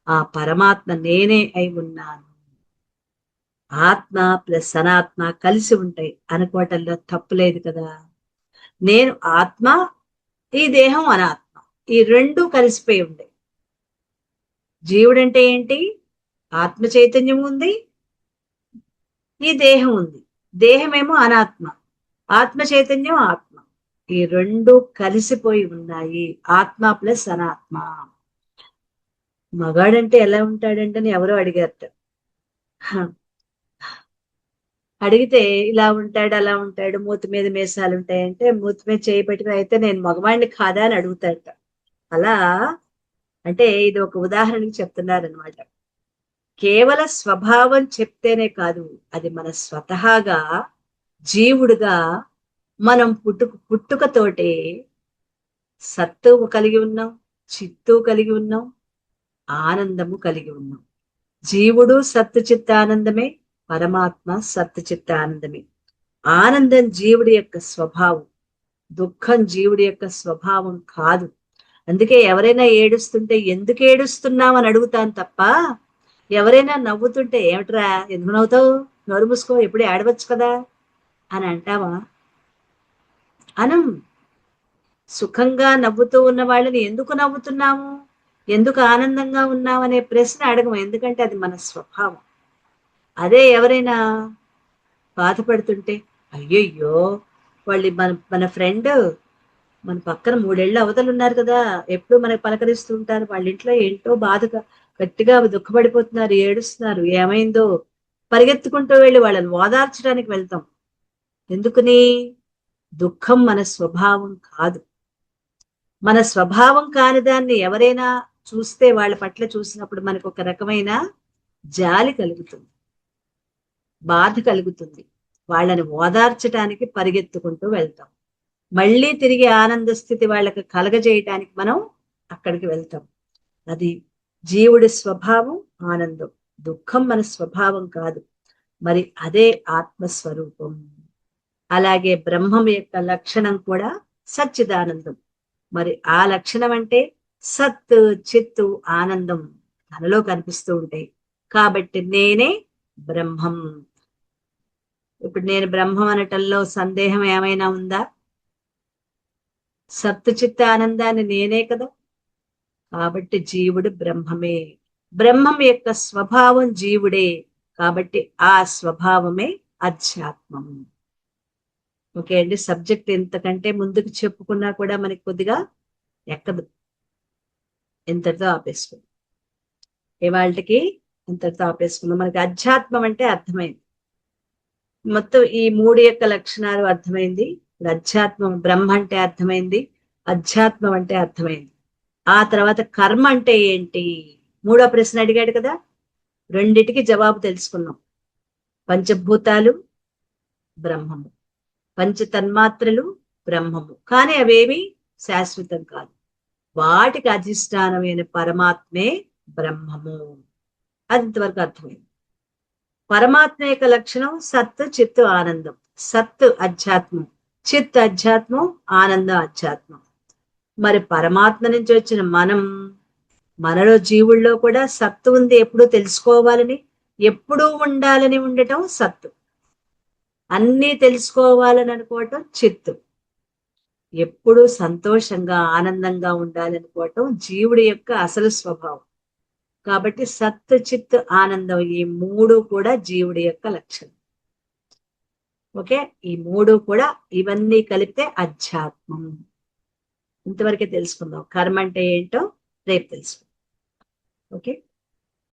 S1: ఆ పరమాత్మ నేనే అయి ఉన్నాను. ఆత్మ ప్లస్ అనాత్మ కలిసి ఉంటాయి అనుకోవటంలో తప్పులేదు కదా. నేను ఆత్మ, ఈ దేహం అనాత్మ, ఈ రెండు కలిసిపోయి ఉంటాయి. జీవుడంటే ఏంటి? ఆత్మ చైతన్యం ఉంది, ఈ దేహం ఉంది. దేహమేమో అనాత్మ, ఆత్మ చైతన్యం ఆత్మ. ఈ రెండు కలిసిపోయి ఉన్నాయి. ఆత్మ ప్లస్ అనాత్మ. మగాడంటే ఎలా ఉంటాడంటే అని ఎవరో అడిగారట. అడిగితే ఇలా ఉంటాడు, అలా ఉంటాడు, మూతి మీద మీసాలు ఉంటాయంటే మూతి మీద చేయి పెట్టుకుని అయితే నేను మగవాడిని కాదా అని అడుగుతాడట. అలా అంటే ఇది ఒక ఉదాహరణకి చెప్తున్నారనమాట. కేవల స్వభావం చెప్తేనే కాదు, అది మన స్వతహాగా జీవుడుగా మనం పుట్టుకతోటే సత్తువు కలిగి ఉన్నాం, చిత్తు కలిగి ఉన్నాం, ఆనందము కలిగి ఉన్నాం. జీవుడు సత్తు చిత్త ఆనందమే, పరమాత్మ సత్తు చిత్త ఆనందమే. ఆనందం జీవుడి యొక్క స్వభావం, దుఃఖం జీవుడి యొక్క స్వభావం కాదు. అందుకే ఎవరైనా ఏడుస్తుంటే ఎందుకు ఏడుస్తున్నావు అని అడుగుతాను తప్ప, ఎవరైనా నవ్వుతుంటే ఏమిట్రా ఎందుకు నవ్వుతావు, నోరు మూసుకో, ఎప్పుడు ఏడవచ్చు కదా అని అంటావా? అనం. సుఖంగా నవ్వుతూ ఉన్న వాళ్ళని ఎందుకు నవ్వుతున్నాము, ఎందుకు ఆనందంగా ఉన్నావు అనే ప్రశ్న అడగము. ఎందుకంటే అది మన స్వభావం. అదే ఎవరైనా బాధపడుతుంటే అయ్యయ్యో వాళ్ళు మన ఫ్రెండ్ మన పక్కన 3 ఏళ్ళు అవతలు ఉన్నారు కదా, ఎప్పుడు మనకు పలకరిస్తూ ఉంటారు, వాళ్ళ ఇంట్లో ఏంటో బాధగా గట్టిగా దుఃఖపడిపోతున్నారు, ఏడుస్తున్నారు, ఏమైందో పరిగెత్తుకుంటూ వెళ్ళి వాళ్ళని ఓదార్చడానికి వెళ్తాం. ఎందుకని? దుఃఖం మన స్వభావం కాదు. మన స్వభావం కాని దాన్ని ఎవరైనా చూస్తే వాళ్ళ పట్ల చూసినప్పుడు మనకు ఒక రకమైన జాలి కలుగుతుంది, బాధ కలుగుతుంది. వాళ్ళని ఓదార్చడానికి పరిగెత్తుకుంటూ వెళ్తాం. మళ్ళీ తిరిగి ఆనంద స్థితి వాళ్ళకి కలగజేయటానికి మనం అక్కడికి వెళ్తాం. అది జీవుడి స్వభావం ఆనందం. దుఃఖం మన స్వభావం కాదు. మరి అదే ఆత్మస్వరూపం. అలాగే బ్రహ్మం యొక్క లక్షణం కూడా సచ్చిదానందం. మరి ఆ లక్షణం అంటే సత్ చిత్తు ఆనందం తనలో కనిపిస్తూ ఉంటాయి. కాబట్టి నేనే బ్రహ్మం. ఇప్పుడు నేను బ్రహ్మం అనటంలో సందేహం ఏమైనా ఉందా? సత్తు చిత్త ఆనందాన్ని నేనే కదా. కాబట్టి జీవుడు బ్రహ్మమే. బ్రహ్మం యొక్క స్వభావం జీవుడే. కాబట్టి ఆ స్వభావమే అధ్యాత్మం. ఓకే అండి. సబ్జెక్ట్ ఎంతకంటే ముందుకు చెప్పుకున్నా కూడా మనకి కొద్దిగా ఎక్కదు. ఇంతటితో ఆపేసుకుందాం. ఇవాళకి ఇంతటితో ఆపేసుకుందాం. మనకి అధ్యాత్మం అంటే అర్థమైంది. మొత్తం ఈ 3 యొక్క లక్షణాలు అర్థమైంది. అధ్యాత్మం బ్రహ్మ అంటే అర్థమైంది, అధ్యాత్మం అంటే అర్థమైంది. ఆ తర్వాత కర్మ అంటే ఏంటి? 3వ ప్రశ్న అడిగాడు కదా, రెండిటికి జవాబు తెలుసుకున్నాం. పంచభూతాలు బ్రహ్మము, పంచ తన్మాత్రలు బ్రహ్మము, కానీ అవేవి శాశ్వతం కాదు. వాటికి అధిష్టానమైన పరమాత్మే బ్రహ్మము. అది ఇంతవరకు అర్థమైంది. పరమాత్మ యొక్క లక్షణం సత్తు చిత్తు ఆనందం. సత్తు అధ్యాత్మం, చిత్ అధ్యాత్మం, ఆనందం అధ్యాత్మం. మరి పరమాత్మ నుంచి వచ్చిన మనలో జీవుల్లో కూడా సత్తు ఉంది, ఎప్పుడూ తెలుసుకోవాలని, ఎప్పుడూ ఉండాలని ఉండటం సత్తు. అన్నీ తెలుసుకోవాలని అనుకోవటం చిత్తు. ఎప్పుడూ సంతోషంగా ఆనందంగా ఉండాలనుకోవటం జీవుడి యొక్క అసలు స్వభావం. కాబట్టి సత్తు చిత్తు ఆనందం ఈ 3 కూడా జీవుడి యొక్క లక్షణం. ఓకే, ఈ 3 కూడా ఇవన్నీ కలిపితే అధ్యాత్మం. ఇంతవరకే తెలుసుకుందాం. కర్మ అంటే ఏంటో రేపు తెలుసుకుందాం. ఓకే.